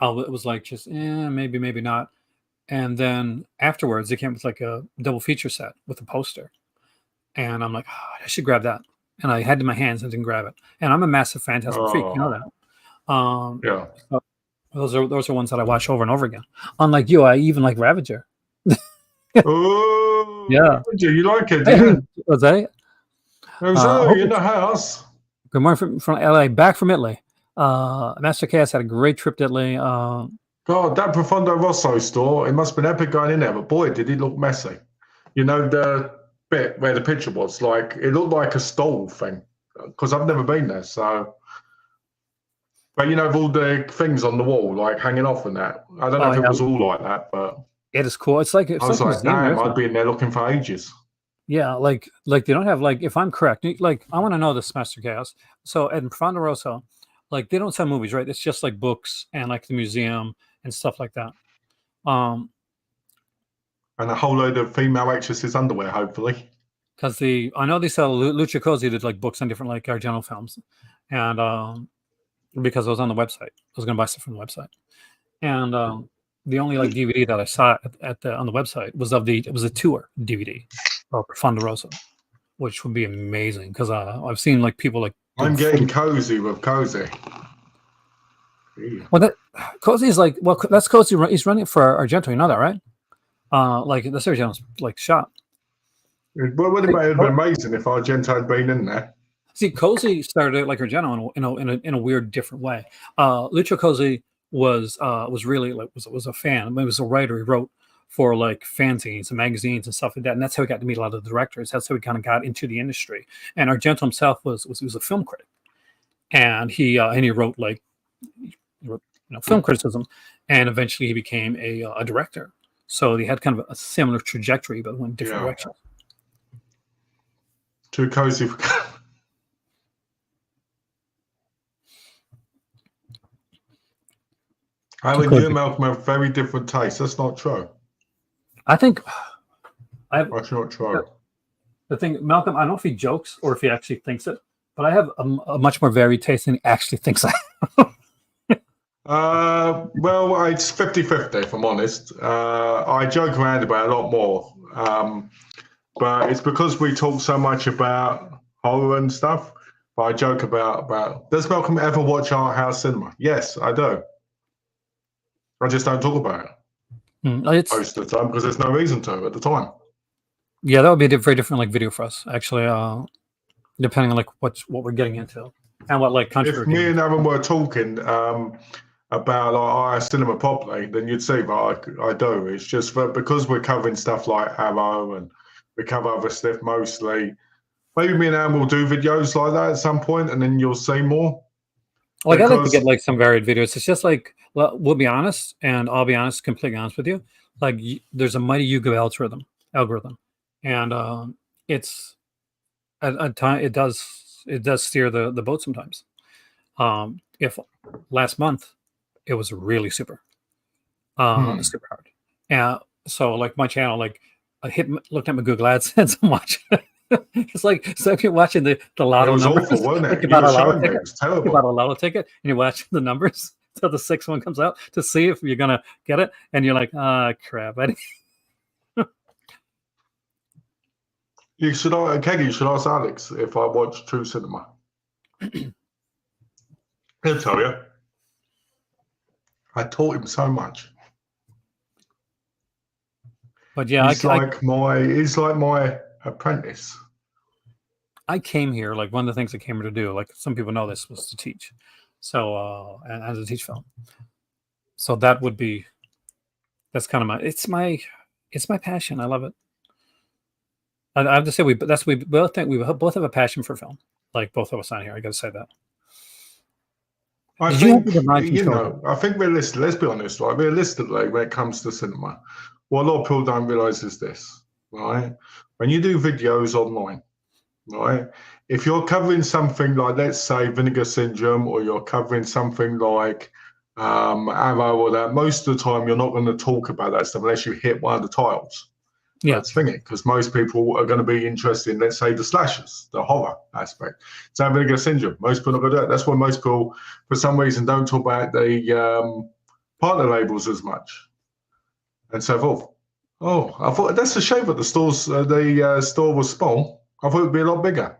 It was like just maybe, maybe not. And then afterwards, it came with like a double feature set with a poster. And I'm like, I should grab that. And I had it in my hands and didn't grab it. And I'm a massive Phantasm freak, you know that. Yeah. So those are ones that I watch over and over again. Unlike you, I even like Ravager. Oh, yeah. You like it? Yeah. Was that? In the house. Good morning from LA, back from Italy. Master Chaos had a great trip to Italy. God, that Profondo Rosso store, it must have been epic going in there, but boy, did it look messy. You know the bit where the picture was, like it looked like a stall thing, because I've never been there. So, but you know, with all the things on the wall, like hanging off and that. I don't know Oh if it yeah, was all like that, but it is cool. It's like I was a like, museum there, damn, isn't I'd it? be in there looking for ages. Yeah, like they don't have like if I'm correct, like I want to know this, Master Chaos. So at Fonderosa, like they don't sell movies, right? It's just like books and like the museum and stuff like that. Um, And a whole load of female actresses' underwear, hopefully. because I know they sell Lucia Cosi did like books on different like Argento films, and because I was on the website, I was gonna buy stuff from the website, and the only like DVD that I saw at the on the website was it was a tour DVD of Fonderosa, which would be amazing because I've seen like people like I'm doing getting full. cozy with cozy. Yeah. Well, that Cozy is like that's Cozy. He's running it for Argento. You know that, right? Like that's Argento's like shop. Well, would it have been amazing if Argento had been in there? See, Cozy started like Argento in a weird different way. Lucio Cozy was really like was a fan. I mean, he was a writer. He wrote for like fanzines and magazines and stuff like that. And that's how he got to meet a lot of the directors. That's how he kind of got into the industry. And Argento himself was a film critic, and he wrote like he wrote, film criticism, and eventually he became a director. So he had kind of a similar trajectory, but went different directions. Too cozy for. I and you, Malcolm, have very different tastes. That's not true. I think That's not true. The thing, Malcolm, I don't know if he jokes or if he actually thinks it, but I have a much more varied taste than he actually thinks I have. Well, it's 50-50, if I'm honest. I joke around about it a lot more. But it's because we talk so much about horror and stuff. But I joke about does Malcolm ever watch art house cinema? Yes, I do. I just don't talk about it most of the time because there's no reason to at the time. Yeah, that would be a very different like video for us, actually. Depending on like what we're getting into and what like country. If me and Aaron were talking about our cinema properly, then you'd see that I do. It's just that because we're covering stuff like Arrow and we cover other stuff mostly. Maybe me and Aaron will do videos like that at some point, and then you'll see more. Like I like to get like some varied videos. It's just like we'll be honest, and I'll be honest, completely honest with you. Like there's a mighty YouTube algorithm, and it's at time it does steer the boat sometimes. If last month it was really super hard, and so like my channel, like I looked at my Google AdSense and watched. It's like so if you're watching the lotto numbers, awful, wasn't it? Like about a lotto ticket, and you're watching the numbers until the sixth one comes out to see if you're gonna get it, and you're like, crap. You should ask Alex if I watch True Cinema. He'll tell you. I taught him so much. But yeah, he's like my apprentice. I came here, like one of the things I came here to do, like some people know this, was to teach. So and to teach film. So that's kind of it's my passion. I love it. I have to say we both have a passion for film. Like both of us on here. I gotta say that. I think realistically, let's be honest, right? Realistically, when it comes to cinema, what a lot of people don't realize is this, right? When you do videos online, right? If you're covering something like, let's say, Vinegar Syndrome, or you're covering something like Arrow or that, most of the time you're not going to talk about that stuff unless you hit one of the titles. Yeah, that's thinking, because most people are going to be interested in, let's say, the slashers, the horror aspect. So Vinegar Syndrome, most people are going to do that. That's why most people, for some reason, don't talk about the partner labels as much, and so forth. Oh, I thought that's a shame that the store was small. I thought it'd be a lot bigger.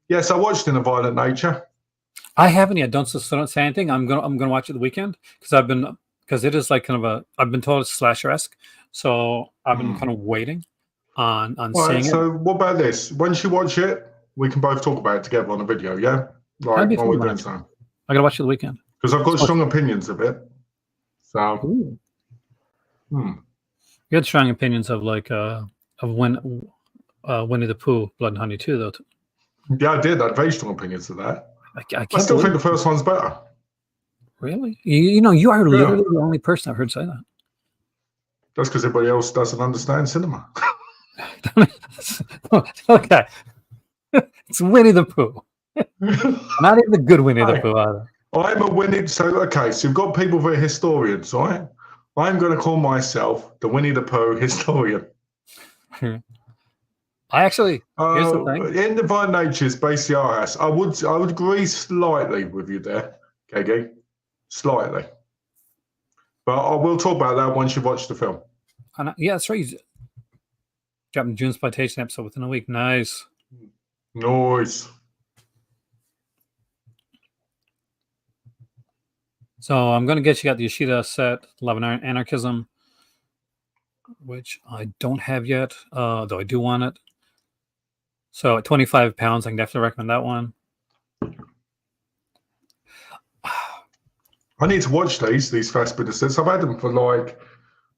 Yes, I watched In a Violent Nature. I haven't yet. Don't say anything. I'm gonna watch it the weekend because it is like kind of I've been told it's slasher-esque, so I've been kind of waiting on seeing it. So what about this? Once you watch it, we can both talk about it together on a video. Yeah, right. I gotta watch it the weekend because I've got strong opinions of it. So, you had strong opinions of like of Winnie the Pooh, Blood and Honey 2, though. Yeah, I did. I had very strong opinions of that. I I can't still think believe the first one's better. Really? You know, you are Yeah. literally the only person I've heard say that. That's because everybody else doesn't understand cinema. Okay. It's Winnie the Pooh. Not even the good Winnie the Pooh either. I'm a Winnie. So you've got people that are historians, right? I'm going to call myself the Winnie the Pooh historian. I actually, here's the thing. In Divine Nature's basically our house. I would agree slightly with you there, KG. Slightly. But I will talk about that once you watch the film. Yeah, that's right. Dropping June Exploitation episode within a week. Nice. Nice. So I'm going to get you the Yoshida set, Love and Anarchism, which I don't have yet, though I do want it. So at 25 pounds, I can definitely recommend that one. I need to watch these Fassbinder sets. I've had them for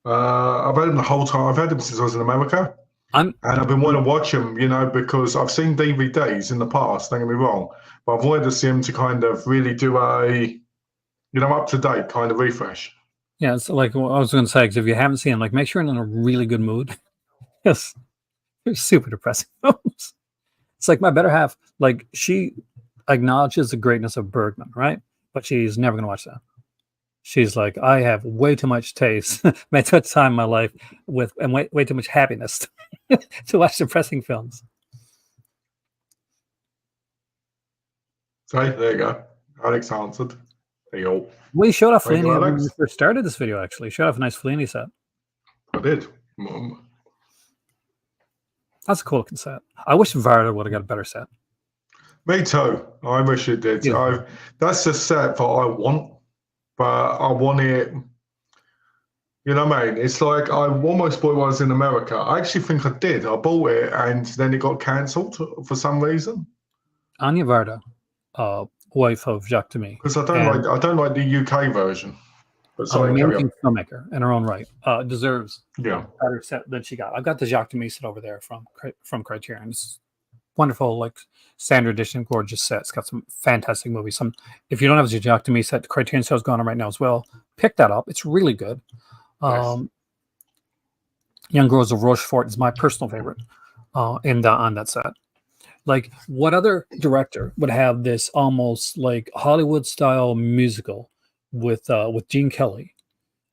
I've had them the whole time. I've had them since I was in America. And I've been wanting to watch them, because I've seen DVDs in the past, don't get me wrong, but I've wanted to see them to kind of really do a, up-to-date kind of refresh. Yeah, it's like what I was going to say, because if you haven't seen them, make sure you're in a really good mood. Yes, they're super depressing films. It's like my better half, she acknowledges the greatness of Bergman, right? But she's never going to watch that. She's like, I have way too much taste, made too much time in my life and way too much happiness to watch depressing films. So there you go. Alex answered. There you go. We showed off Fellini when we first started this video, actually. Showed off a nice Fellini set. I did. That's a cool looking set. I wish Varda would have got a better set. Me too. I wish it did. Yeah. That's a set that I want, but I want it. You know what I mean? It's like I almost bought it when I was in America. I actually think I did. I bought it and then it got cancelled for some reason. Anya Varda, wife of Jacques Demy. Because I don't like the UK version. But amazing filmmaker in her own right. Deserves a better set than she got. I've got the Jacques Demy set over there from Criterion. It's wonderful, standard edition, gorgeous set. It's got some fantastic movies. If you don't have the Jacques Demy set, the Criterion sale's going on right now as well. Pick that up. It's really good. Nice. Young Girls of Rochefort is my personal favorite on that set. What other director would have this almost Hollywood style musical with Gene Kelly,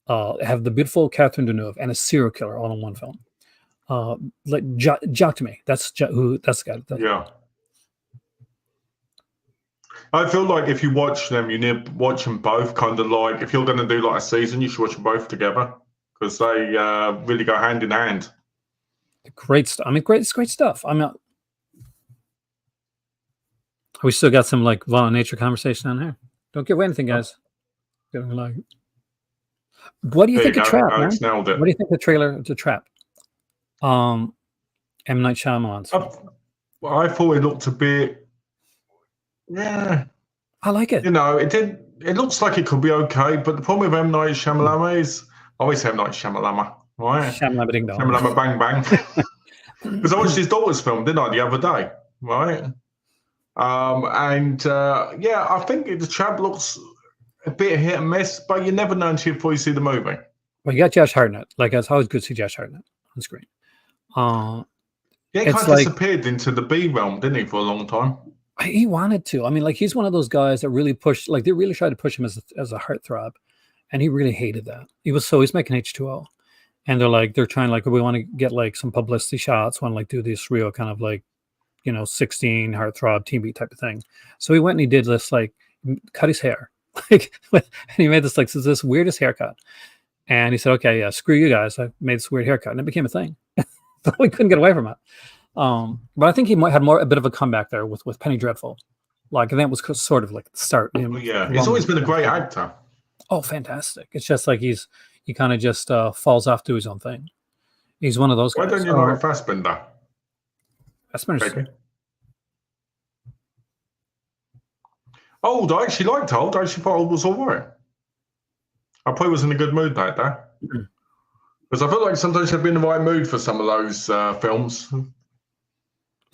have the beautiful Catherine Deneuve and a serial killer all in one film? Jacques Demy. That's the guy. Yeah. I feel like if you watch them, you need to watch them both. Kind of if you're going to do a season, you should watch them both together because they really go hand in hand. Great stuff. It's great stuff. We still got some violent nature conversation on here. Don't give away anything, guys. What do you think of Trap, man? What do you think of the trailer to Trap? M. Night Shyamalan's. I thought it looked a bit. Yeah, I like it. It did. It looks like it could be okay, but the problem with M. Night Shyamalan is I always say M. Night Shyamalan, right? Shyamalan ding dong. Shyamalan bang bang. Because I watched his daughter's film, didn't I, the other day, right? I think the Trap looks a bit hit and miss, but you never know until you see the movie. Well, you got Josh Hartnett. It's always good to see Josh Hartnett on screen. He kind of disappeared into the B realm, didn't he, for a long time? He wanted to. He's one of those guys that really pushed. They really tried to push him as a heartthrob, and he really hated that. He's making H2O, and they're trying we want to get some publicity shots, want to do this real kind of 16 heartthrob teen beat type of thing. So he went and he did this cut his hair. And he made this weirdest haircut, and he said, "Okay, yeah, screw you guys. I made this weird haircut," and it became a thing. So we couldn't get away from it. But I think he might have a bit of a comeback there with Penny Dreadful. And that was sort of the start. Yeah, he's always been a great actor. Oh, fantastic! It's just he kind of just falls off to his own thing. He's one of those guys. Why don't you like Fassbinder? Fassbinder's. Old, I actually liked Old. I actually thought Old was all right. I probably was in a good mood that day. Because I feel like sometimes you've been in the right mood for some of those films.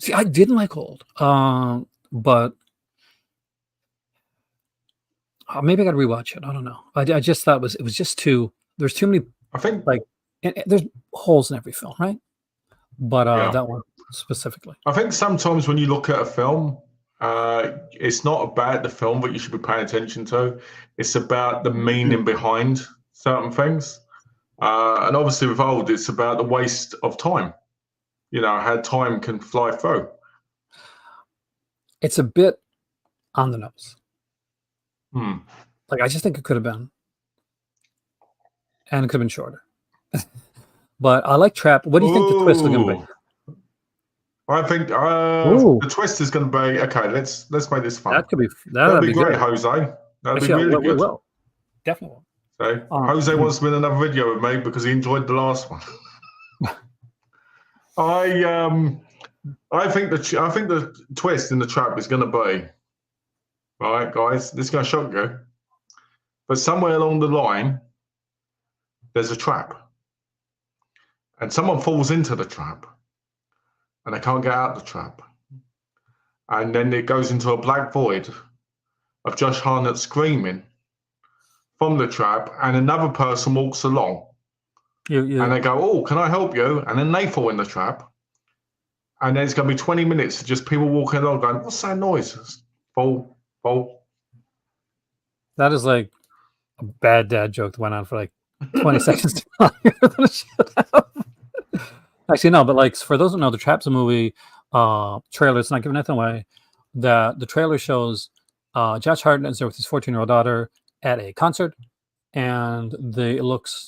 See, I didn't like Old, but maybe I got to rewatch it. I don't know. I just thought it was just too. There's too many I think, like there's holes in every film, right? But yeah. that one specifically. I think sometimes when you look at a film, it's not about the film that you should be paying attention to. It's about the meaning behind certain things. And obviously with Old, it's about the waste of time. You know, how time can fly through. It's a bit on the nose. Hmm. Like I just think it could have been, and it could have been shorter. But I like Trap. What do you think the twist is going to be? I think the twist is going to be okay. Let's make this fun. That could be that'd be great, good. Jose. That'd Actually, be really good. Will. Definitely. So Jose wants to be in another video with me because he enjoyed the last one. I think the twist in the Trap is going to be, all right, guys. This is going to shock you, but somewhere along the line, there's a trap, and someone falls into the trap, and they can't get out the trap, and then it goes into a black void of Josh Hartnett screaming from the trap, and another person walks along, and they go, "Oh, can I help you?" And then they fall in the trap, and then it's going to be 20 minutes of just people walking along going, "What's that noise?" Fall. That is like a bad dad joke that went on for like 20 seconds longer than it should have. Actually, no, but like for those who know, the Trap's a movie trailer. It's not giving anything away. That the trailer shows Josh Hartnett is there with his 14-year-old daughter at a concert, and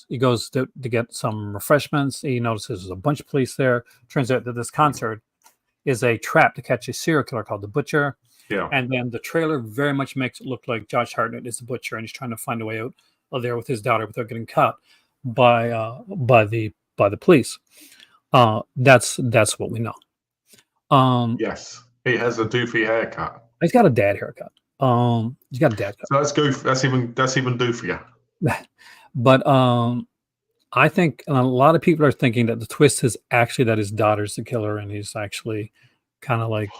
he goes to get some refreshments. He notices there's a bunch of police there. Turns out that this concert is a trap to catch a serial killer called the Butcher. Yeah. And then the trailer very much makes it look like Josh Hartnett is the Butcher, and he's trying to find a way out of there with his daughter without getting caught by the police. That's what we know. Yes, he has a doofy haircut. He's got a dad haircut. He's got a dad cut. So that's goof. That's even doofier. But I think a lot of people are thinking that the twist is actually that his daughter's the killer, and he's actually kind of like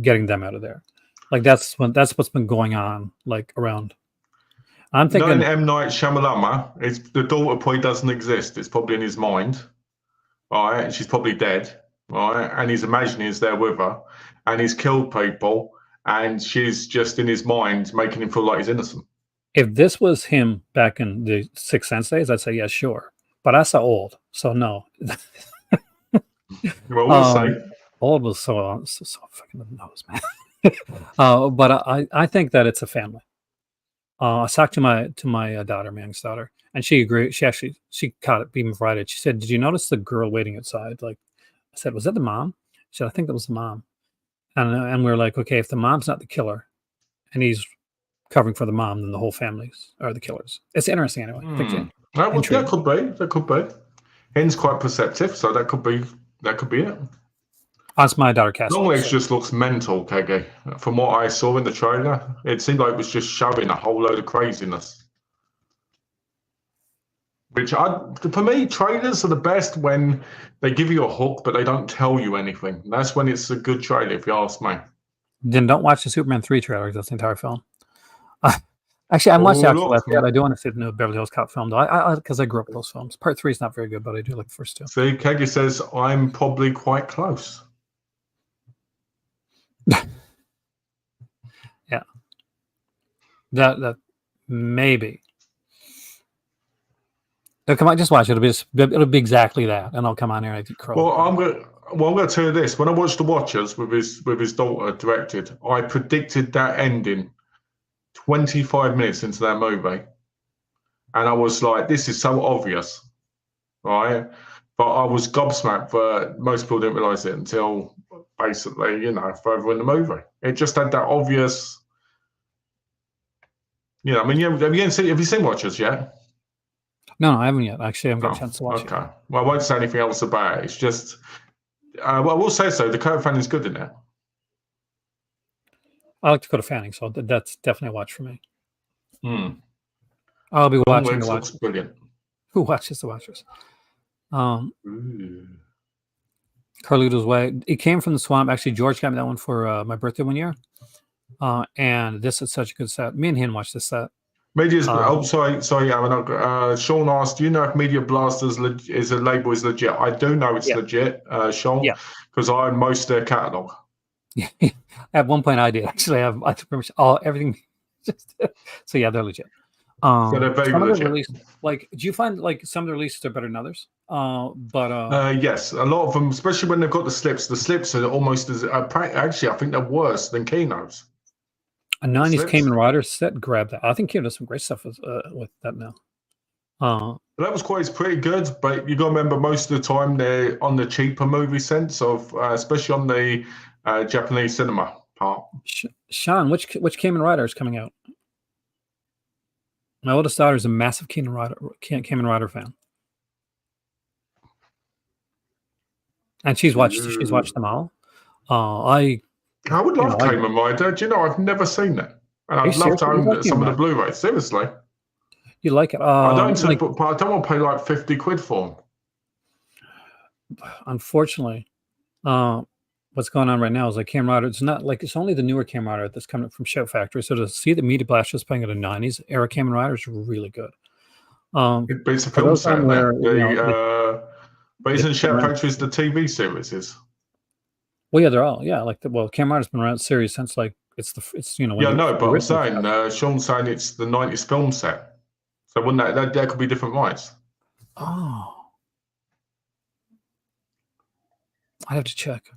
getting them out of there. Like that's what's been going on like around. I'm thinking knowing M. Night Shyamalan, it's the daughter probably doesn't exist. It's probably in his mind, right? And she's probably dead, right? And he's imagining he's there with her, and he's killed people, and she's just in his mind making him feel like he's innocent. If this was him back in the Sixth Sense days, I'd say yeah, sure. But I saw Old, so no. Well, we'll see. Old was so fucking on the nose, man. But I think that it's a family. I talked to my daughter, my youngest daughter, and she agreed. She caught it being right. She said, "Did you notice the girl waiting outside?" Like I said, "Was that the mom?" She said, "I think that was the mom." And we're like, "Okay, if the mom's not the killer, and he's covering for the mom, then the whole families are the killers." It's interesting anyway. That could be. Hen's quite perceptive, so that could be it. That's my daughter, Cassie. Longlegs just looks mental, Keggy. From what I saw in the trailer, it seemed like it was just showing a whole load of craziness. Which, for me, trailers are the best when they give you a hook, but they don't tell you anything. That's when it's a good trailer, if you ask me. Then don't watch the Superman 3 trailer. That's the entire film. Actually, I watched actually. I forgot. I do want to see the new Beverly Hills Cop film, though. Because I grew up with those films. Part 3 is not very good, but I do like the first two. See, Keggy says I'm probably quite close. Yeah, that maybe. Come on, just watch it. It'll be exactly that, and I'll come on here and I get crow. Well, I'm gonna tell you this. When I watched The Watchers with his daughter directed, I predicted that ending 25 minutes into that movie, and I was like, "This is so obvious," right? But I was gobsmacked that most people didn't realise it until basically, further in the movie. It just had that obvious. I mean, have you seen Watchers yet? No, I haven't yet. Actually, I haven't got a chance to watch it. Okay. Well, I won't say anything else about it. It's just, I will say so. Dakota Fanning's good in it. I like Dakota Fanning, so that's definitely a watch for me. Hmm. I'll be watching The Watchers. Looks brilliant. Who watches The Watchers? Ooh. Carlito's Way. It came from the swamp. Actually, George got me that one for my birthday one year. And this is such a good set. Me and him watched this set. Media's. Sorry, Aaron. Sean asked, "Do you know if Media Blasters is a label is legit?" I do know it's legit, Sean, because I own most of their catalog. Yeah, at one point I did actually. I took pretty much everything. So yeah, they're legit. So they're very legit. Like, do you find like some of the releases are better than others? Yes, a lot of them, especially when they've got the slips. The slips are almost as actually, I think they're worse than Keno's. A 90s Kamen Rider set, grab that. I think Keno does some great stuff with that now. That was quite pretty good, but you got to remember most of the time they're on the cheaper movie sense of, especially on the Japanese cinema part. Sean, which Kamen Rider is coming out? My oldest daughter is a massive Kamen Rider fan, and she's watched them all. I would love Kamen Rider. Do you know, I've never seen that. And I'd love to own some of the Blu-rays. Seriously. You like it? I don't want to pay like 50 quid for them. Unfortunately, what's going on right now is like Kamen Rider. It's not like, it's only the newer Kamen Rider that's coming from Shout Factory. So to see the Media Blasters playing at a 90s era Kamen Rider is really good. It's a film set, but isn't Shout Factory's the TV series? Well, yeah, they're all Kamen Rider's been around series since like it's but I'm saying Sean's saying it's the 90s film set, so wouldn't that could be different rights? Oh, I have to check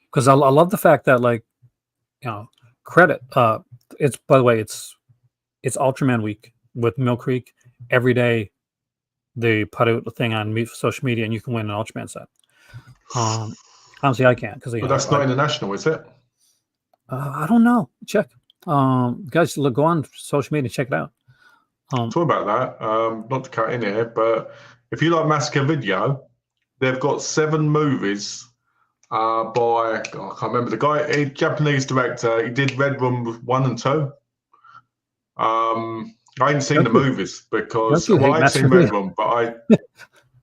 because I love the fact that credit. It's, by the way, it's Ultraman week with Mill Creek every day. They put out a thing on social media, and you can win an Ultraman set. Honestly, I can't because that's not international, is it? I don't know. Check, guys. Go on social media and check it out. Talk about that. Not to cut in here, but if you like Massacre Video, they've got 7 movies by I can't remember the guy, Japanese director. He did Red Room 1 and 2. I ain't seen the movies because I ain't seen Red Room, but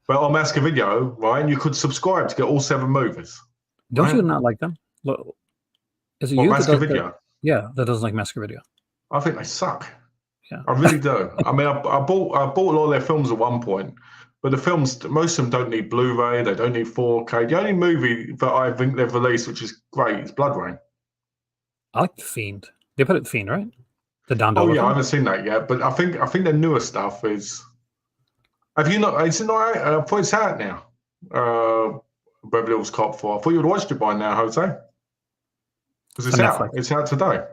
on Massacre Video, right, you could subscribe to get all 7 movies. Don't you not like them? Look, is it you Massacre Video? That doesn't like Massacre Video. I think they suck. Yeah, I really do. I mean, I bought a lot of their films at one point, but the films, most of them don't need Blu-ray. They don't need 4K. The only movie that I think they've released, which is great, is Blood Rain. I like The Fiend. They put it The Fiend, right? The Don. Oh yeah, I haven't seen that yet, but I think the newer stuff is. Have you not? It's not. I thought it's out now. Beverly Hills Cop 4. I thought you would have watched it by now, Jose. Because it's out. It's out today.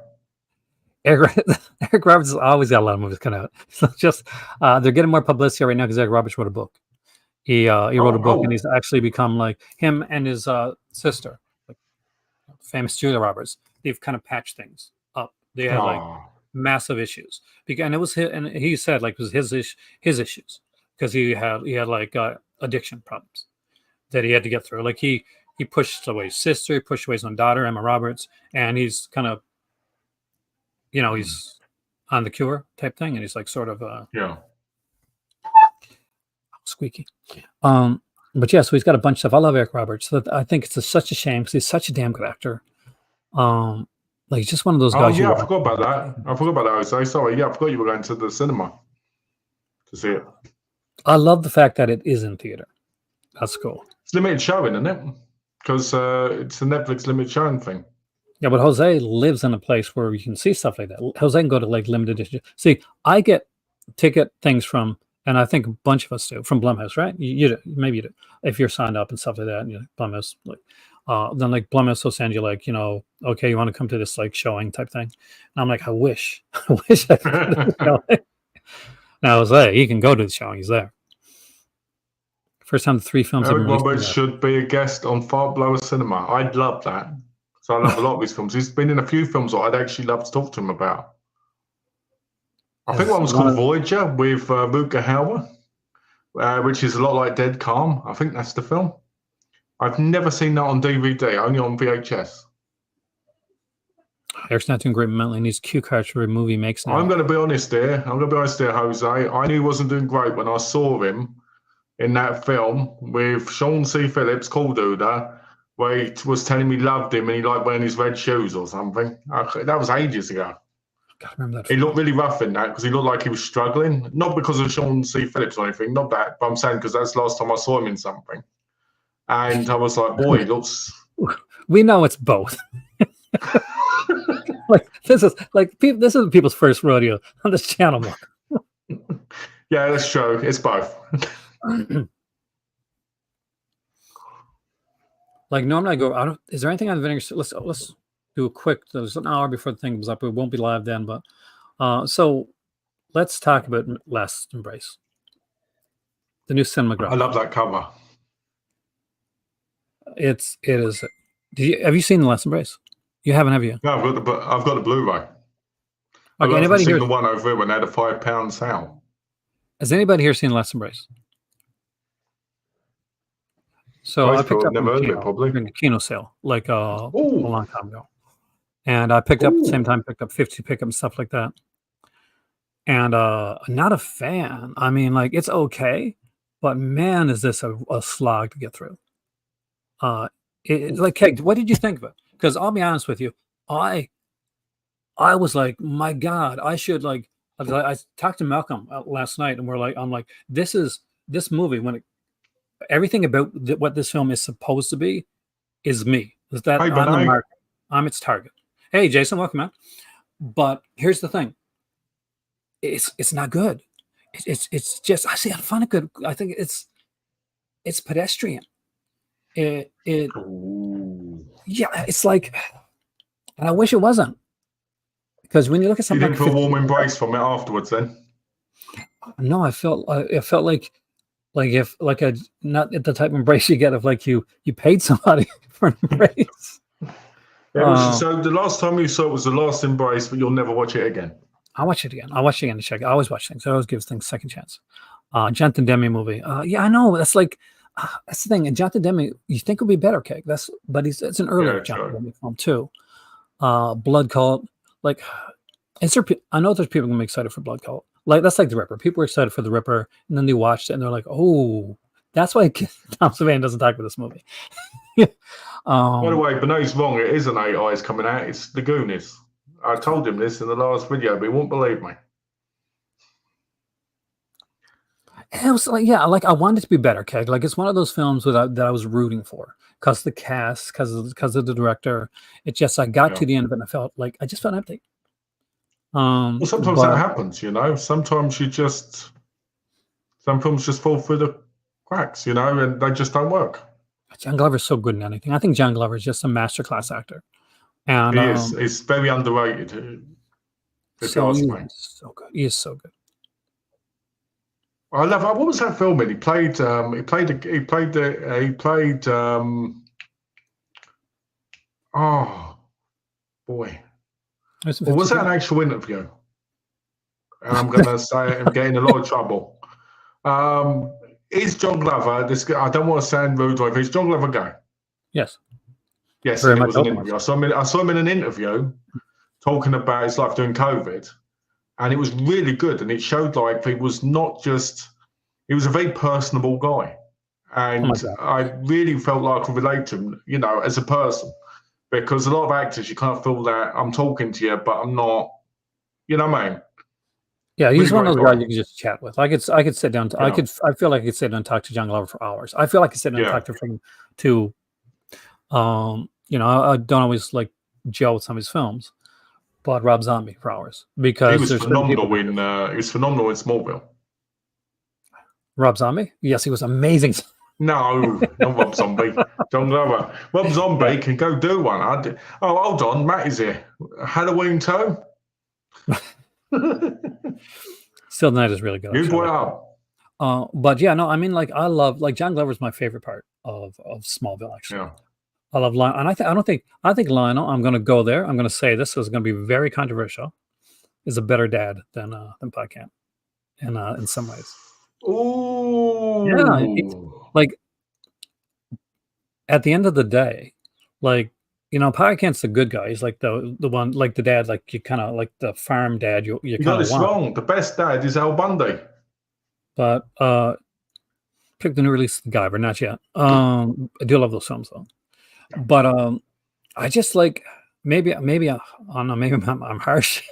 Eric Roberts has always got a lot of movies coming out. So just they're getting more publicity right now because Eric Roberts wrote a book. He wrote a book, and he's actually become like him and his sister, like famous Julia Roberts. They've kind of patched things up. They had like massive issues, and it was and he said like it was his issues because he had like addiction problems that he had to get through. Like he pushed away his sister, he pushed away his own daughter, Emma Roberts, and he's kind of. He's on the cure type thing, and he's like sort of squeaky. But yeah, so he's got a bunch of stuff. I love Eric Roberts. So I think it's such a shame because he's such a damn good actor. Like he's just one of those guys. Oh yeah, I forgot about that. I forgot about that. I was so sorry. Yeah, I forgot you were going to the cinema to see it. I love the fact that it is in theater. That's cool. It's limited showing, isn't it? Because it's a Netflix limited showing thing. Yeah, but Jose lives in a place where you can see stuff like that. Jose can go to like limited edition. See, I get ticket things from, and I think a bunch of us do, from Blumhouse, right? You do, maybe you do. If you're signed up and stuff like that, and Blumhouse, like, then like Blumhouse will send you like, okay, you want to come to this like showing type thing. And I'm like, I wish I could go to the showing. Now Jose, he can go to the showing. He's there. First time the 3 films. Eric Roberts should be a guest on Fart Blower Cinema. I'd love that. So I love a lot of his films. He's been in a few films that I'd actually love to talk to him about. I think one was called Voyager with Rutger Hauer, which is a lot like Dead Calm. I think that's the film. I've never seen that on DVD, only on VHS. Eric's not doing great mentally. He needs cue cards for a movie makes now. I'm going to be honest here. Jose. I knew he wasn't doing great when I saw him in that film with Sean C. Phillips, Call Duda, where he was telling me he loved him and he liked wearing his red shoes or something. That was ages ago. God, I remember that. He looked really rough in that because he looked like he was struggling. Not because of Sean C. Phillips or anything, not that, but I'm saying because that's the last time I saw him in something. And I was like, boy, he looks. We know it's both. This is people's first rodeo on this channel. Yeah, that's true. It's both. Like normally I go, is there anything on Vinegar? Let's do a quick. There's an hour before the thing comes up. It won't be live then, but so let's talk about Last Embrace, the new cinematograph. I love that cover. It is. Have you seen The Last Embrace? You haven't, have you? No, I've got the Blu-ray. Okay, anybody here? The one over here when they had a £5 sale. Has anybody here seen The Last Embrace? So I picked up never heard of it, probably in the Kino sale, like a long time ago, and I picked up at the same time, picked up 50 pickup and stuff like that. And not a fan. I mean, like it's okay, but man, is this a slog to get through. Like, Keg, what did you think of it? Because I'll be honest with you, I was like, my God, I should like. I talked to Malcolm last night, and I'm like, this movie everything about what this film is supposed to be is me. Is that I'm the market? I'm its target. Hey, Jason, welcome, man. But here's the thing: it's not good. It's just I find it good. I think it's pedestrian. Yeah, it's like, and I wish it wasn't, because when you look at something, you didn't feel a warm embrace from it afterwards, then? No, I felt like if not the type of embrace you get if like you paid somebody for an embrace. So the last time you saw it was The Last Embrace, but you'll never watch it again. I'll watch it again. I'll watch it again to check. I always watch things. I always give things a second chance. Jonathan Demme movie. Yeah, I know. That's like that's the thing. And Jonathan Demme, you think would be better, Keg. But it's an earlier Jonathan Demme film too. Blood Cult. Like, I know there's people gonna be excited for Blood Cult. Like that's like The Ripper. People were excited for The Ripper, and then they watched it and they're like, "Oh, that's why Tom Savant doesn't talk about this movie." By the way, Benet's wrong. It isn't Eight Eyes coming out. It's The Goonies. I told him this in the last video, but he won't believe me. It was like, yeah, like I wanted it to be better, Keg. Like it's one of those films that I was rooting for because of the cast, because of the director. It just I got to the end of it and I felt empty. Well, sometimes that happens, you know. Sometimes some films just fall through the cracks, you know, and they just don't work. John Glover's so good in anything. I think John Glover is just a masterclass actor, and he is. He's very underrated. So good. He is so good. I love. What was that film in? He played. Oh boy. Well, was that an actual interview? And I'm going to say I'm getting a lot of trouble. Is John Glover this guy? I don't want to sound rude or anything. Is John Glover gay? Yes. Yes, it was an interview. I saw him in an interview talking about his life during COVID, and it was really good. And it showed like he was he was a very personable guy, and I really felt like I could relate to him, you know, as a person. Because a lot of actors, you kind of feel that I'm talking to you, but I'm not. You know what I mean? Yeah, he's one of those guys you can just chat with. I could sit down. I feel like I could sit down and talk to John Glover for hours. I feel like I could sit down and talk to him to. You know, I don't always like gel with some of his films, but Rob Zombie for hours because he was phenomenal in Smallville. Rob Zombie? Yes, he was amazing. No, not Rob Zombie. John Glover. Rob Zombie can go do one. Hold on, Matt is here. Halloween 2? Still, the Night is really good. You brought up. But yeah, no, I mean, like I love John Glover's my favorite part of Smallville. Actually, yeah. I love Lionel, and I think Lionel. I'm going to go there. I'm going to say this is going to be very controversial. Is a better dad than Pike Camp, in some ways. Oh, yeah. Like at the end of the day, like you know, Pike Camp's the good guy. He's like the one, like the dad, like you kind of like the farm dad. You got this wrong. The best dad is Al Bundy. But picked the new release of the Guyver, not yet. I do love those films though. But I just like maybe I don't know, maybe I'm harsh.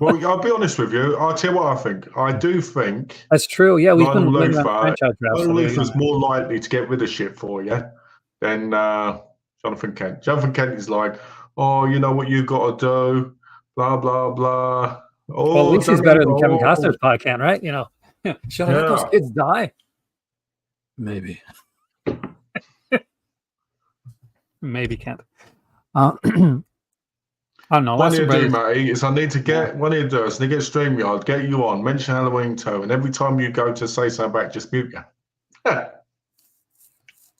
Well, I'll be honest with you. I'll tell you what I think. I do think That's true. Yeah, we've Lionel been maybe on Luthor, franchise drafts. Lionel Luthor's more likely to get rid of shit for you than Jonathan Kent. Jonathan Kent is like, oh, you know what you got to do, blah blah blah. Oh, Well, at least he's better than Kevin oh, Costner's podcast, right? You know, should I let those Yeah. kids die? Maybe. Maybe Kent. I don't know. What I Lots need of to do, brothers. mate, is I need to get what I need to do is I need to get StreamYard, get you on, mention Halloween 2, and every time you go to say something back, just mute you.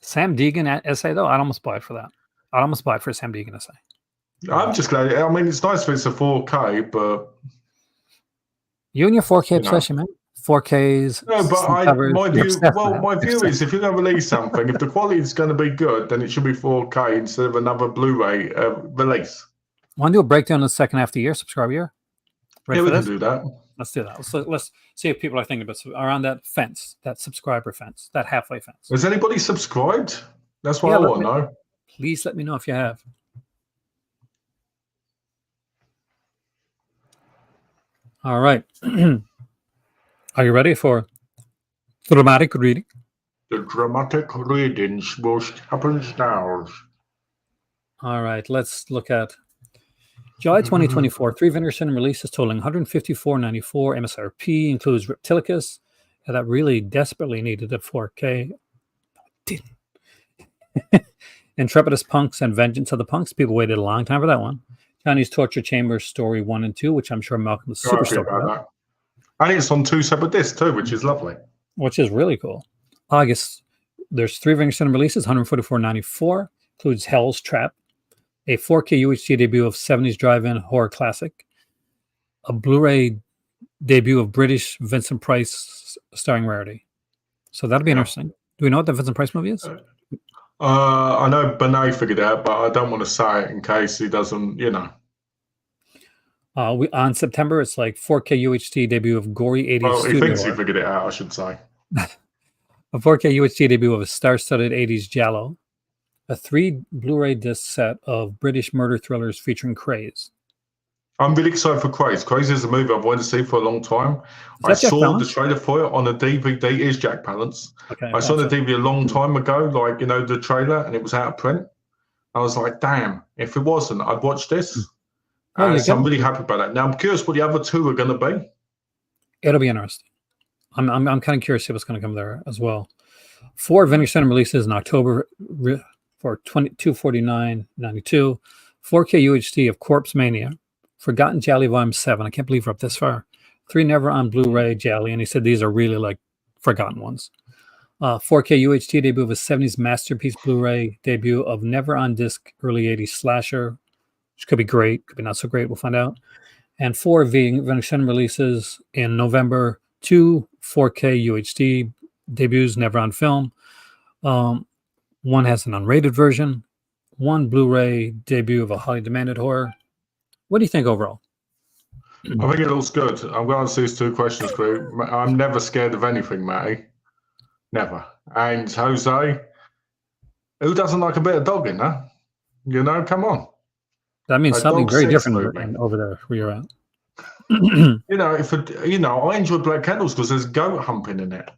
Sam Deegan essay though, I'd almost buy it for that. I'd almost buy it for a Sam Deegan essay. I'm just glad. I mean, it's nice if it's a 4K, but You and your 4K You know. obsession, man. 4Ks. no. But covers, my you're view, obsessed, well, man. my You're view obsessed. is if you're going to release something, if the quality is going to be good, then it should be 4K instead of another Blu-ray release. Want to do a breakdown of the second half of the year, subscriber year? Ready Yeah, for we this? can do that. Let's do that. Let's see if people are thinking about around that fence, that subscriber fence, that halfway fence. Has anybody subscribed? That's what Yeah, I let want to me- know. Please let me know if you have. All right. Are you ready for dramatic reading? The dramatic readings must happen now. All right. Let's look at July 2024. 3 Vinegar Syndrome releases totaling $154.94 MSRP. Includes Reptilicus. That really desperately needed a 4K. Didn't. Intrepidus Punks and Vengeance of the Punks. People waited a long time for that one. Chinese Torture Chamber Story 1 and 2, which I'm sure Malcolm was super Happy stoked about about, that. And it's on 2 separate discs too, which is lovely. which is really cool. August, there's 3 Vinegar Syndrome releases, $144.94. Includes Hell's Trap, a 4K UHD debut of 70s drive-in horror classic, a Blu-ray debut of British Vincent Price starring Rarity. So that'll be Yeah. interesting. Do we know what the Vincent Price movie is? I know Benet figured it out, but I don't want to say it in case he doesn't, you know. On September, it's like 4K UHD debut of gory 80s Well, he studio thinks he horror. figured it out, I should say. A 4K UHD debut of a star-studded 80s giallo, a 3 Blu-ray disc set of British murder thrillers featuring Craze. I'm really excited for Craze. Craze is a movie I've wanted to see for a long time. I that Jack saw the Palance? trailer for it on a DVD. It is Jack Palance. Okay, I saw the that's it. DVD a long time ago, like, you know, the trailer, and it was out of print. I was like, damn, if it wasn't, I'd watch this. Oh, you So I'm get it. really happy about that. Now, I'm curious what the other two are going to be. It'll be interesting. I'm kind of curious to see what's going to come there as well. 4 Vinegar Syndrome releases in October for $249.92. 4K UHD of Corpse Mania, Forgotten Jolly Volume 7. I can't believe we're up this far. 3 Never on Blu-ray Jolly, and he said these are really like forgotten ones. 4K UHD debut of a 70s masterpiece Blu-ray debut of Never on Disc early 80s slasher, which could be great, could be not so great. We'll find out. And 4 Vinegar Syndrome releases in November. 2 4K UHD debuts, never on film. One has an unrated version. 1 Blu-ray debut of a highly demanded horror. What do you think overall? I think it looks good. I'm going to answer these 2 questions, Crew. I'm never scared of anything, Matty. Never. And Jose, who doesn't like a bit of dogging, huh? You know, come on. That means A something dog very sex different movie. over there where you're at. You know, I enjoy Black Candles because there's goat humping in it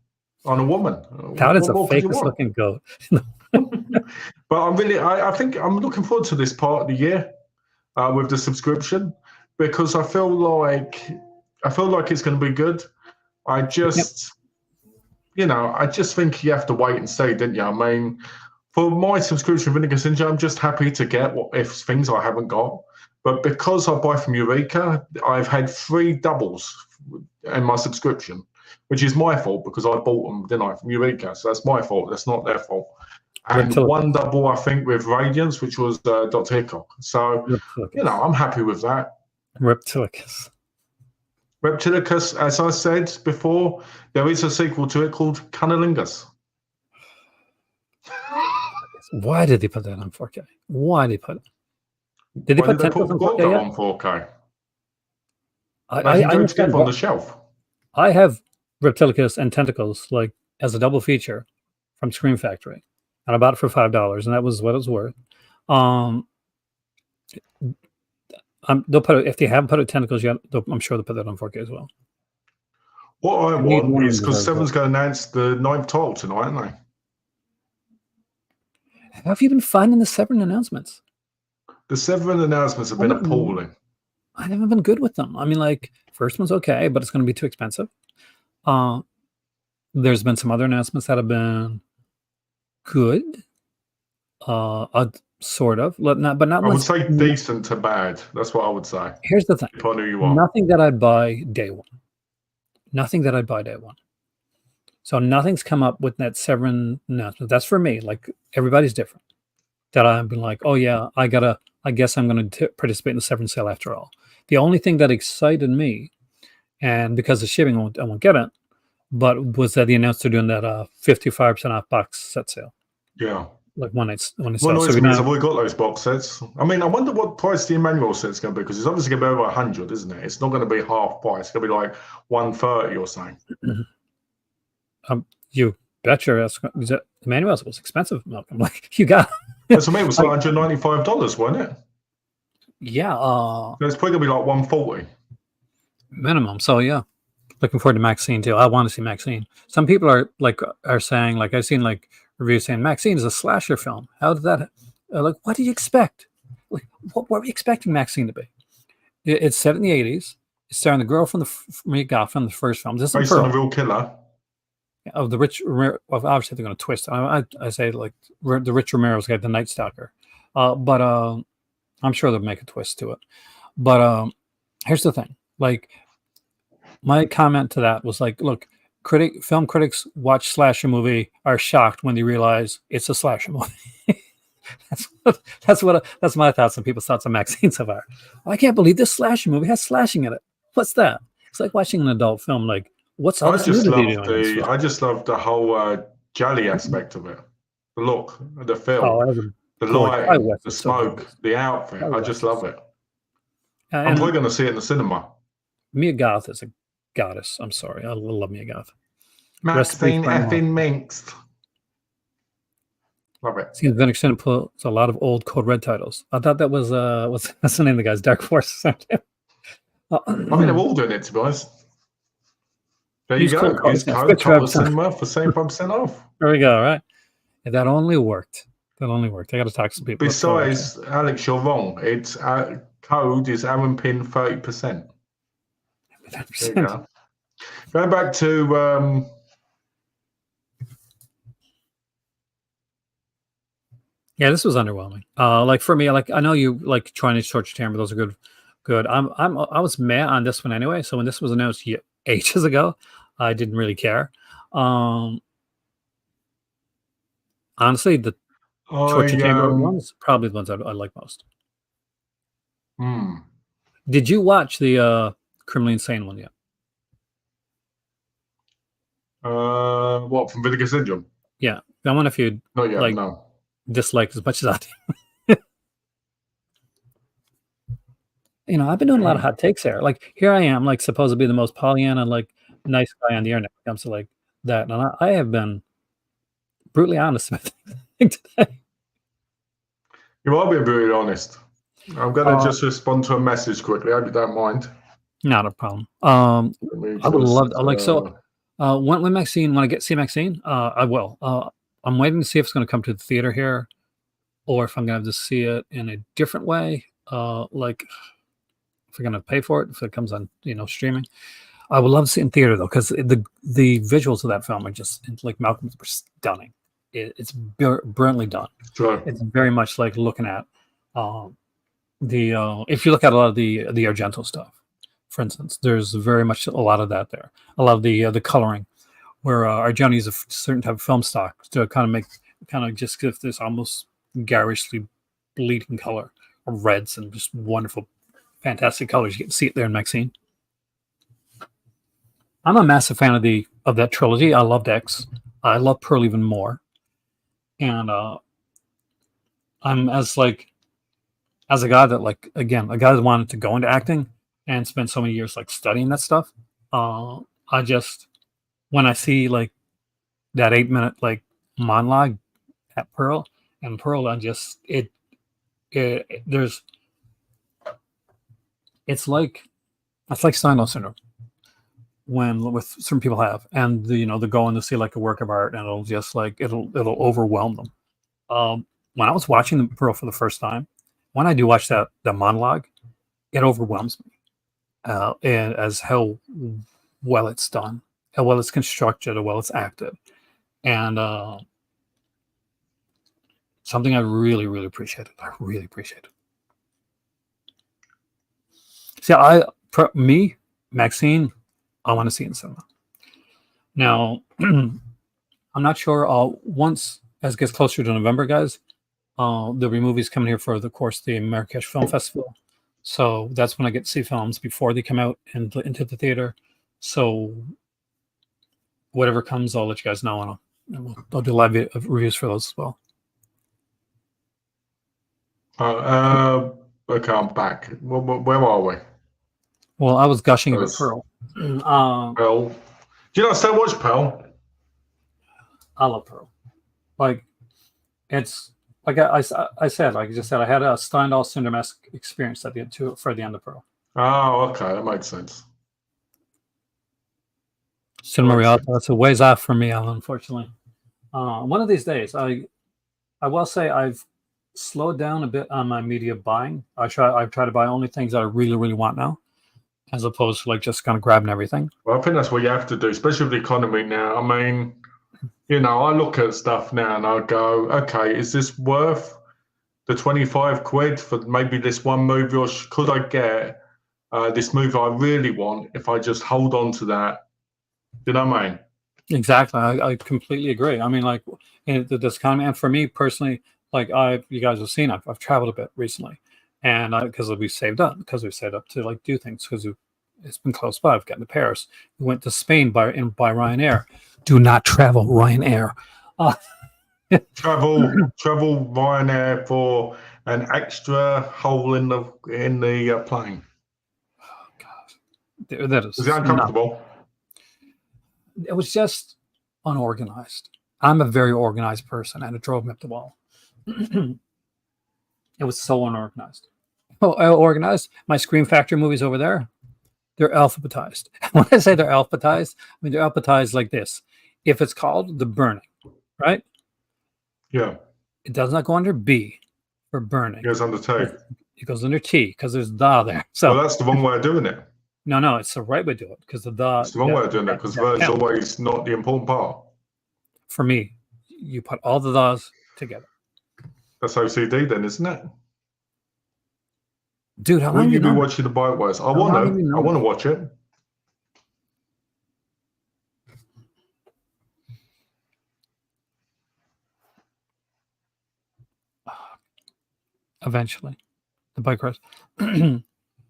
on a woman. That is What a more could you fakest want? looking goat. But I think I'm looking forward to this part of the year with the subscription because I feel like it's going to be good. I just, I just think you have to wait and see, didn't you? I mean, for my subscription, Vinegar Syndrome, I'm just happy to get what if things I haven't got. But because I buy from Eureka, I've had 3 doubles in my subscription, which is my fault because I bought them, didn't I, from Eureka? So that's my fault. That's not their fault. And Reptilicus. 1 double, I think, with Radiance, which was Dr. Hickok. So, I'm happy with that. Reptilicus. Reptilicus, as I said before, there is a sequel to it called Cunnilingus. Why did they put that on 4K? Why did they put it? Did they Why put did they tentacles put on 4K Gorgo yet? on 4K? I They can go understand together on why. the shelf. I have Reptilicus and Tentacles like as a double feature from Scream Factory, and I bought it for $5, and that was what it was worth. They'll put it, if they haven't put it Tentacles yet. I'm sure they'll put that on 4K as well. What I Neither want one of is them because deserves Seven's it. going to announce the 9th title tonight, aren't they? Have you been finding the Severin announcements? The 7 announcements have been appalling. I haven't been good with them. I mean, like, first one's okay, but it's going to be too expensive. There's been some other announcements that have been good, sort of, but not. I would say decent to bad. That's what I would say. Here's the thing: depending on who you are. nothing that I'd buy day one. Nothing that I'd buy day one. So nothing's come up with that Severin announcement. That's for me. Like, everybody's different. That I've been like, oh yeah, I guess I'm going to participate in the Severin sale after all. The only thing that excited me, and because of shipping, I won't get it, but was that they announced they're doing that 55% off box set sale. Yeah. Like when it's Well, so nice is I've already got those box sets. I mean, I wonder what price the Emmanuel set's going to be, because it's obviously going to be over 100, isn't it? It's not going to be half price. It's going to be like 130 or something. You betcha. Emmanuel's was expensive, Malcolm. Like, you got. That's what I mean. It was like $195, wasn't it? Yeah. So it's probably going to be like 140 minimum. So yeah, looking forward to Maxine too. I want to see Maxine. Some people are saying, like, I've seen like reviews saying Maxine is a slasher film. How did that? Like, what did you expect? Like, what were we expecting Maxine to be? It's set in the 80s. It's starring the girl from Mia Goth from the first film. This is based on a real killer. Of the Rich Romero. Well, obviously they're going to twist. I say, like, the Rich Romero's guy, the Night Stalker. But I'm sure they'll make a twist to it. But here's the thing. Like, my comment to that was like, look, film critics watch slasher movie are shocked when they realize it's a slasher movie. That's my thoughts and people's thoughts on Maxine so far. I can't believe this slasher movie has slashing in it. What's that? It's like watching an adult film. Like, what's all this nudity doing? I just love the whole jolly aspect of it. The look, the film, the lighting, the smoke, the outfit. I just love it. I'm probably going to see it in the cinema. Mia Goth is a goddess. I'm sorry. I love Mia Goth. Maxine effing Minx. Love it. Seems Vinnick Center puts a lot of old Code Red titles. I thought that was what's the name of the guy's Dark Force. I mean, they're all doing it, to be honest. There you go. Use code cinema for 75% off. There we go. Right. And that only worked. I got to talk to some people. Besides, Alex, you're wrong. It's code is Aaron Pin 30%. There you go. Going back to yeah, this was underwhelming. Like, for me, like, I know you like trying to torture Tamara. Those are good. I was mad on this one anyway. So when this was announced ages ago, I didn't really care. Honestly, the torture chamber ones probably the ones I like most. Did you watch the Criminally Insane one yet? What, from Vinegar Syndrome? Yeah, I wonder if you dislike as much as I do. You know, I've been doing a lot of hot takes there. Like, here I am, like, supposed to be the most Pollyanna, like, nice guy on the internet when it comes to like that, and I have been brutally honest with you today. You are being brutally honest. I'm going to just respond to a message quickly. I hope you don't mind. Not a problem. I would love when Maxine, when I see Maxine, I will. I'm waiting to see if it's going to come to the theater here, or if I'm going to have to see it in a different way. Like, if we're going to pay for it, if it comes on, streaming. I would love to see it in theater though, because the visuals of that film are just, like Malcolm's, were stunning. It's brilliantly done. Sure. It's very much like looking at if you look at a lot of the Argento stuff, for instance, there's very much a lot of that there. I love the coloring, where Argento uses a certain type of film stock to kind of just give this almost garishly bleeding color of reds and just wonderful, fantastic colors. You can see it there in Maxine. I'm a massive fan of that trilogy. I loved X. I love Pearl even more. And I'm as a guy that, like, again, a guy that wanted to go into acting and spend so many years like studying that stuff. I just, when I see like that 8-minute like monologue at Pearl, and Pearl, and just there's it's like Steinhoff syndrome when with certain people have, and they're going to see like a work of art, and it'll just like it'll overwhelm them. When I was watching the Pearl for the first time, when I do watch the monologue, it overwhelms me, and as how well it's done, how well it's constructed, how well it's acted, and something I really, really appreciated. I really appreciate it. See, Maxine, I want to see it in cinema. Now, I'm not sure. Once as it gets closer to November, guys, there'll be movies coming here for the Marrakesh Film Festival. So that's when I get to see films before they come out into the theater. So whatever comes, I'll let you guys know, and I'll do live reviews for those as well. Okay, I'm back. Where are we? Well, I was gushing about Pearl. Pearl. Do you not still watch Pearl? I love Pearl. Like, it's like I said, like I just said, I had a Stendhal syndrome-esque experience for the end of Pearl. Oh, okay, that makes sense. Cinema Rialto, it's a ways off for me, unfortunately. One of these days, I will say I've slowed down a bit on my media buying. I try to buy only things that I really, really want now, as opposed to like just kind of grabbing everything. Well, I think that's what you have to do, especially with the economy now. I mean, I look at stuff now and I go, okay, is this worth the 25 quid for maybe this one movie, or could I get this movie I really want if I just hold on to that? You know what I mean? Exactly. I completely agree. I mean, like, this economy, and for me personally, like you guys have seen, I've traveled a bit recently, and because we've saved up to like do things, because it's been close by. I've gotten to Paris. We went to Spain by Ryanair. Do not travel Ryanair. Travel Ryanair for an extra hole in the plane. Oh God, that is it uncomfortable? It was just unorganized. I'm a very organized person, and it drove me up the wall. It was so unorganized. Organized. My Scream Factory movies over there, they're alphabetized. When I say they're alphabetized, I mean they're alphabetized like this. If it's called The Burning, right? Yeah. It does not go under B for burning. It goes under T. It goes under T because there's the there. So well, that's the wrong way of doing it. No, it's the right way to do it, because it's the wrong way of doing it, because the is always not the important part. For me, you put all the thes together. That's OCD then, isn't it? Dude, how long will you be watching the Bite-Wise? I want to watch it. Eventually, the bike rides.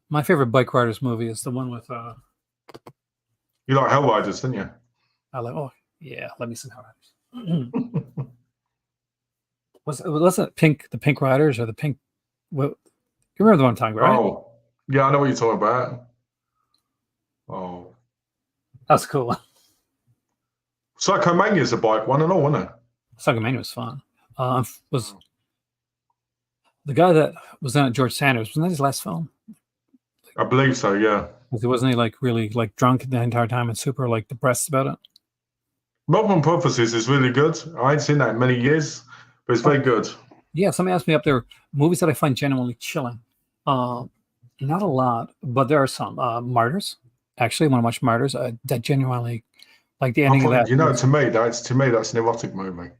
My favorite bike riders movie is the one with. You like Hell Riders, didn't you? I like. Oh yeah, let me see Hell Riders. Was it Pink? The Pink Riders or the Pink? What? You remember the one I'm talking about, right? Oh, yeah, I know what you're talking about. Oh, that's cool. Psychomania is a bike one and all, wasn't it? Psychomania was fun. Was the guy that was in it, George Sanders? Wasn't that his last film? I believe so. Yeah. Wasn't he like really like drunk the entire time and super like depressed about it? Modern Prophecies is really good. I ain't seen that in many years, but it's very good. Yeah, somebody asked me up there movies that I find genuinely chilling. Not a lot, but there are some. Martyrs. Actually, I want to watch Martyrs. That genuinely like the ending of that. To me, that's an erotic movie.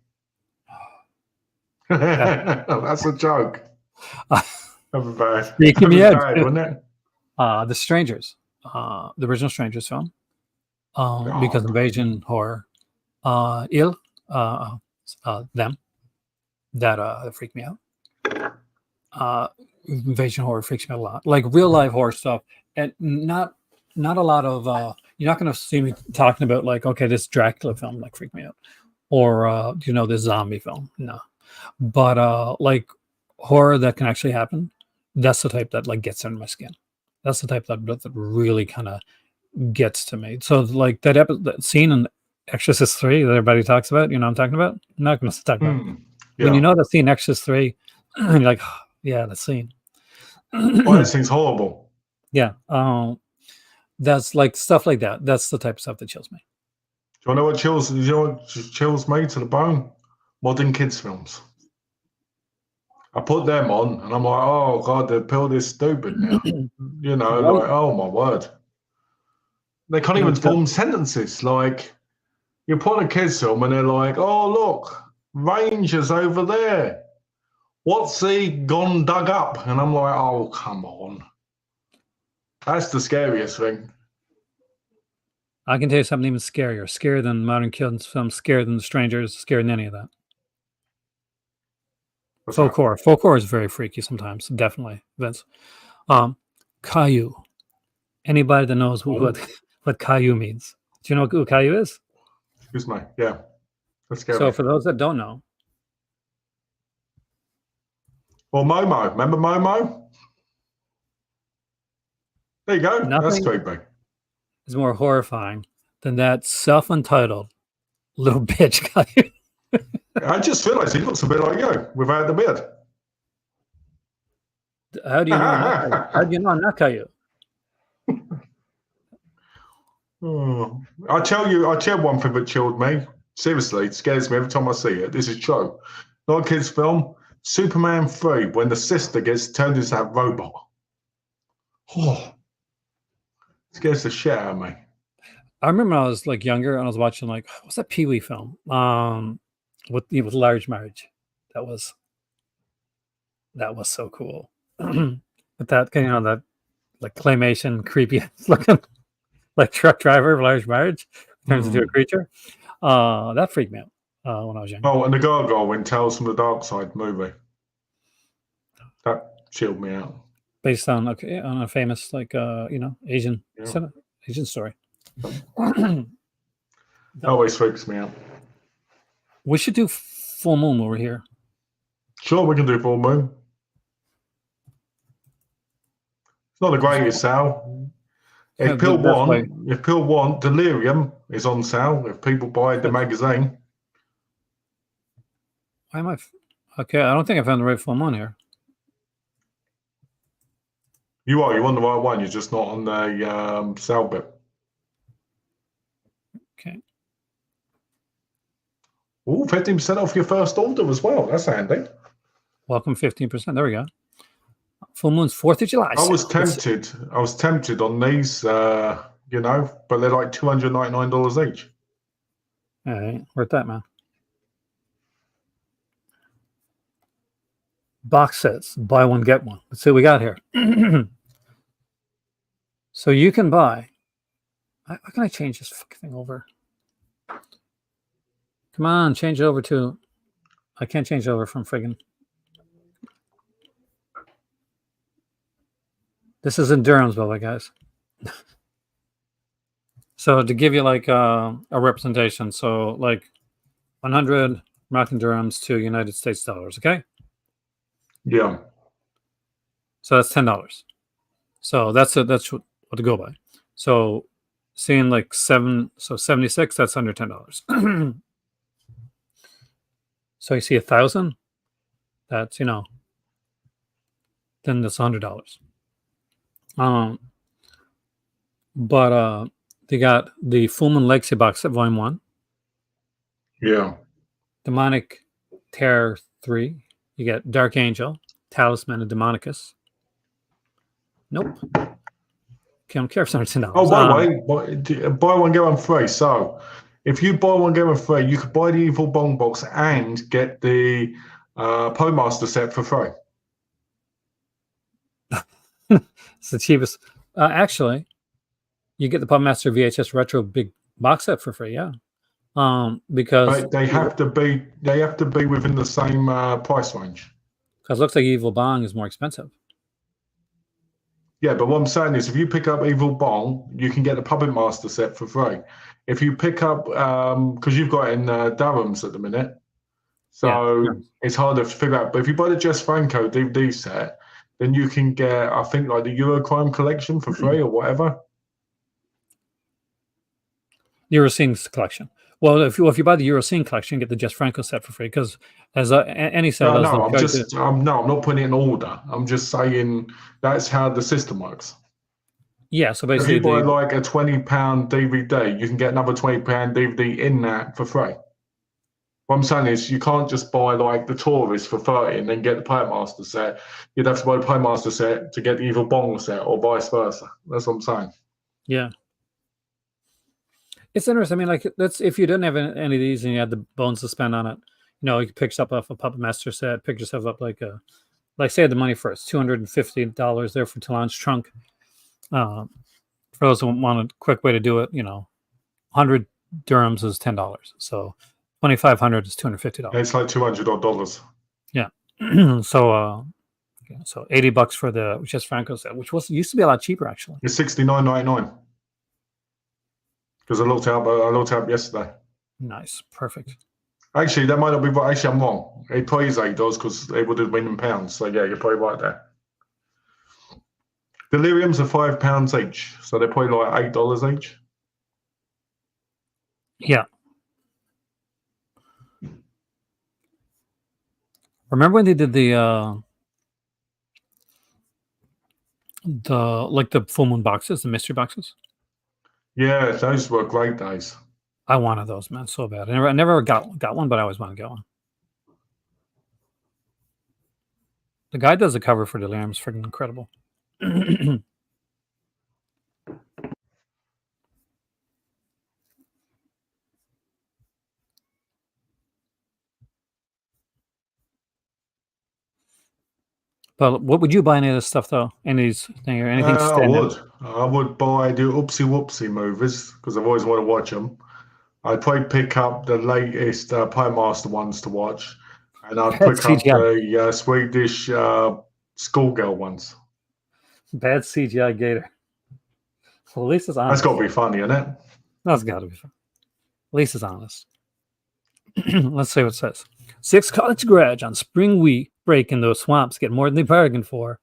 That's a joke. Making me edge, wasn't it? The Strangers, the original Strangers film, because invasion horror, them that freaked me out. Invasion horror freaks me out a lot, like real life horror stuff, and not a lot of. You're not going to see me talking about like, okay, this Dracula film like freaked me out, or this zombie film. No, but like horror that can actually happen. That's the type that like gets under my skin. That's the type that really kind of gets to me. So like that scene Exorcist 3 that everybody talks about. You know what I'm talking about? I'm not going to talk about it. When Yeah. you know that scene, Exorcist 3, and you're like, oh, yeah, that scene. Oh, that thing's horrible. Yeah. That's like stuff like that. That's the type of stuff that chills me. Do you know what chills? You know what chills me to the bone? Modern kids films. I put them on, and I'm like, oh god, the pill is stupid now. You know, Right. like, oh my word, they can't No, even form sentences. Like, you put on a kids film, and they're like, oh look, Rangers over there. What's he gone dug up? And I'm like, oh come on, that's the scariest thing. I can tell you something even scarier. Scarier than modern kids films, scarier than The Strangers, scarier than any of that. What's that? Folklore. Folklore is very freaky sometimes, definitely, Vince. Caillou. Anybody that knows what Caillou means. Do you know who Caillou is? Excuse me. Yeah, that's scary. So for those that don't know, Well, Momo, remember Momo? There you go. That's nothing creepy. is more horrifying than that self-entitled little bitch Caillou. I just realised he looks a bit like you without the beard. How do you know I'm not Caillou? How do you know I'm not Caillou? Oh, I tell you one thing that chilled me. Seriously, it scares me every time I see it. This is true. Not a kid's film. Superman 3, when the sister gets turned into that robot. Oh, scares the shit out of me. I remember when I was like younger and I was watching like what's that Pee Wee film? With Large Marge. That was so cool. With that that like claymation creepy looking like truck driver Large Marge turns into a creature. That freaked me out when I was young. Oh, and the Gargoyle in Tales from the Dark Side movie. That chilled me out. Based on a famous like Asian story. That always freaks me out. We should do Full Moon over here. Sure, we can do Full Moon. It's not the greatest sale. If people want, Delirium is on sale. If people buy the magazine. Why am I? Okay, I don't think I found the right Full Moon here. You're on the right one. You're just not on the sale bit. Okay. Oh, 15% off your first order as well. That's handy. Welcome 15%. There we go. Full Moon's 4th of July. I was tempted on these, but they're like $299 each. All right, worth that, man. Box sets, buy one, get one. Let's see what we got here. So you can buy. How can I change this fucking thing over? Come on, change it over to. I can't change it over from friggin'. This is in dirhams, by the way, guys. So to give you like a representation, so like 100 Moroccan dirhams to United States dollars, okay? Yeah. So that's $10. So that's what to go by. So seeing like 76, that's under $10. So you see 1,000, that's then that's $100. But they got the Full Moon Legacy box set, Volume 1. Yeah. Demonic Terror 3. You get Dark Angel, Talisman, and Demonicus. Nope. Okay, I don't care if it's under $10. Oh, by the way, buy one, get one free. So if you buy one, get one free, you could buy the Evil Bong box and get the Postmaster set for free. It's the cheapest. Actually, you get the Postmaster VHS Retro Big Box set for free, yeah. Because they have to be within the same price range. Because it looks like Evil Bong is more expensive. Yeah, but what I'm saying is, if you pick up Evil Bong, you can get the Puppet Master set for free. If you pick up, because you've got it in Durham's at the minute, so it's harder to figure out. But if you buy the Jess Franco DVD set, then you can get, I think, like the Eurocrime collection for free or whatever. Euroscenes collection. Well, if you buy the Euroscene collection, you get the Jess Franco set for free because as any set No, does, they'll no, I'm charge you. just, no, I'm not putting it in order. I'm just saying that's how the system works. Yeah, so If you basically buy like a £20 DVD, you can get another £20 DVD in that for free. What I'm saying is you can't just buy like the Tourist for 30 and then get the Paymaster set. You'd have to buy the Paymaster set to get the Evil Bong set or vice versa. That's what I'm saying. yeah. It's interesting. I mean, like that's if you didn't have any of these and you had the bones to spend on it, you could pick yourself up a Puppet Master set, pick yourself up like say the money first, $250 there for Talon's trunk. For those who want a quick way to do it, 100 dirhams is $10, so 2,500 is $250. It's like $200 odd. Yeah. So so $80 for the Jess Franco set, which used to be a lot cheaper actually. It's $69.99 because I looked up yesterday. Nice, perfect. Actually, that might not be right. Actually, I'm wrong. It probably is $8 because it would have been in pounds. So yeah, you're probably right there. Deliriums are £5 each, so they're probably like $8 each. Yeah. Remember when they did the full moon boxes, the mystery boxes? Yeah, those were great days. I wanted those, man, so bad. I never got one, but I always wanted to get one. The guy does the cover for Delirium is freaking incredible. But what would you buy any of this stuff though? Any of these things or anything? I would buy the Oopsie Whoopsie movies because I've always wanted to watch them. I'd probably pick up the latest Paymaster ones to watch, and I'd Bad pick up CGI. the Swedish schoolgirl ones. Bad CGI Gator. Well, at least it's honest. That's got to be funny, isn't it? That's got to be fun. At least it's honest. Let's see what it says. 6 college grads on spring week break in those swamps get more than they bargained for,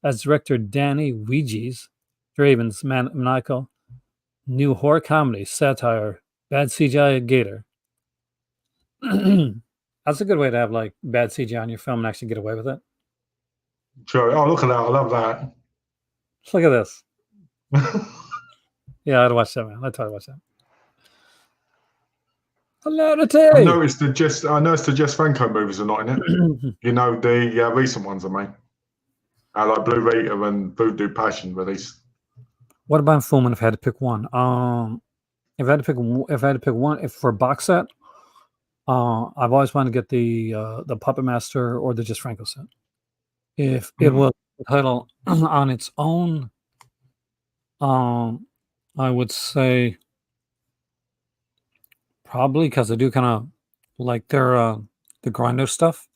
as director Danny Weegees Draven's maniacal new horror comedy satire, Bad CGI Gator. That's a good way to have like bad CGI on your film and actually get away with it. Sure. Oh, look at that! I love that. Look at this. Yeah, I'd watch that, man. I'd totally watch that. Hilarity! I noticed the Jess Franco movies are not in it. The recent ones, I mean. Like Blue Rita and Voodoo Passion released. What about Fullman if I had to pick one? If I had to pick one, if for a box set, I've always wanted to get the Puppet Master or the Jess Franco set. If it was a title on its own, I would say probably because I do kind of like their the grinder stuff.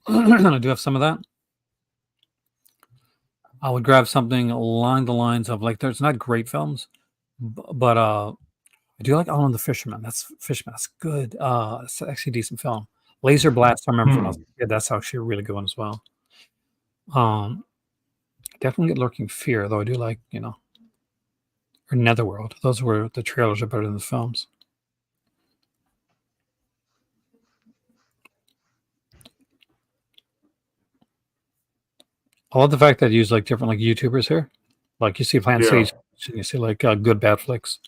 I do have some of that. I would grab something along the lines of like there's not great films, but I do like Island of the Fisherman. That's good. It's actually a decent film. Laser Blast, I remember from I was a kid. That's actually a really good one as well. Definitely get Lurking Fear, though I do like, or Netherworld. Those were the trailers are better than the films. I love the fact that you use like different like YouTubers here. Like you see Plant Sage, and you see like Good Bad Flicks.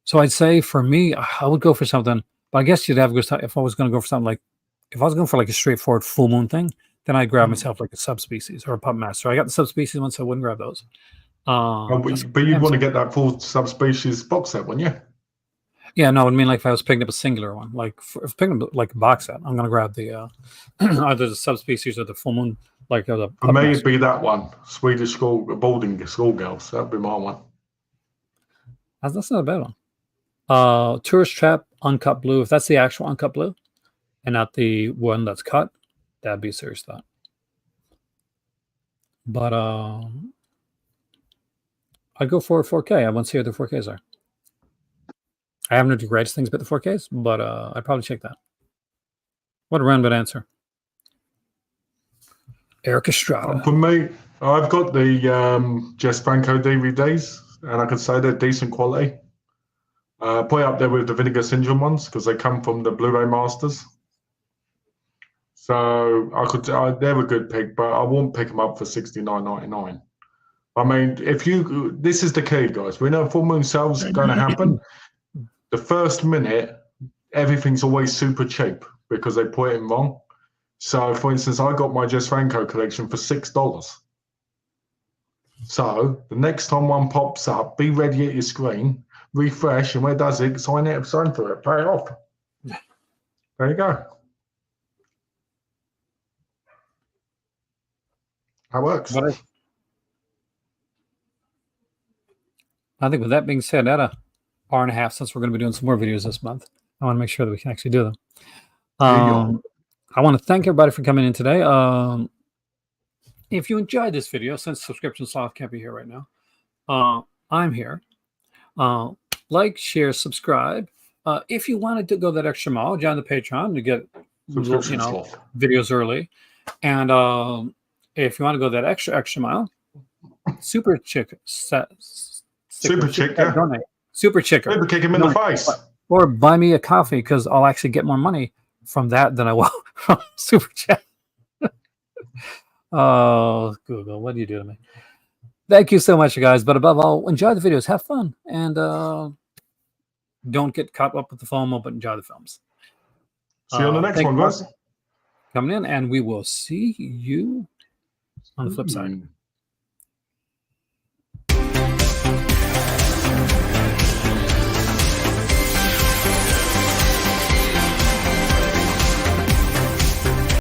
So I'd say for me, I would go for something, but I guess you'd have to go if I was going to go for something like, if I was going for like a straightforward full moon thing, then I'd grab myself like a Subspecies or a Puppet Master. I got the Subspecies ones, so I wouldn't grab those. But you'd want to get that full Subspecies box set, wouldn't you? Yeah, no, I mean like if I was picking up a singular one, like if picking up like a box set, I'm going to grab the either the Subspecies or the full moon. Like the for me, it'd be that one, Swedish boarding schoolgirls. That'd be my one. That's not a bad one. Tourist Trap Uncut Blue. If that's the actual Uncut Blue, and not the one that's cut, that'd be a serious thought. But I'd go for 4K. I want to see what the 4Ks are. I haven't heard the greatest things about the 4Ks, but I'd probably check that. What a roundabout answer. Eric Estrada. For me, I've got the Jess Franco DVDs, and I could say they're decent quality. Put it up there with the Vinegar Syndrome ones because they come from the Blu-ray Masters. So they're a good pick, but I won't pick them up for $69.99. I mean, this is the key, guys. We know full moon sales are going to happen. The first minute, everything's always super cheap because they put it in wrong. So, for instance, I got my Jess Franco collection for $6. So, the next time one pops up, be ready at your screen, refresh, and where does it? Sign for it, pay it off. There you go. That works. But I think with that being said, at a hour and a half, since we're going to be doing some more videos this month, I want to make sure that we can actually do them. I want to thank everybody for coming in today. If you enjoyed this video, since subscription sloth can't be here right now, I'm here. Like, share, subscribe. If you wanted to go that extra mile, join the Patreon to get videos early. And if you want to go that extra mile, Super Chick, Super Chicker, Super Chicker, Super kick him in the face, or buy me a coffee because I'll actually get more money from that than I will from Super Chat. Oh, Google, what do you do to me? Thank you so much, you guys. But above all, enjoy the videos, have fun, and don't get caught up with the FOMO, but enjoy the films. See you on the next one, guys. Coming in, and we will see you on the flip side.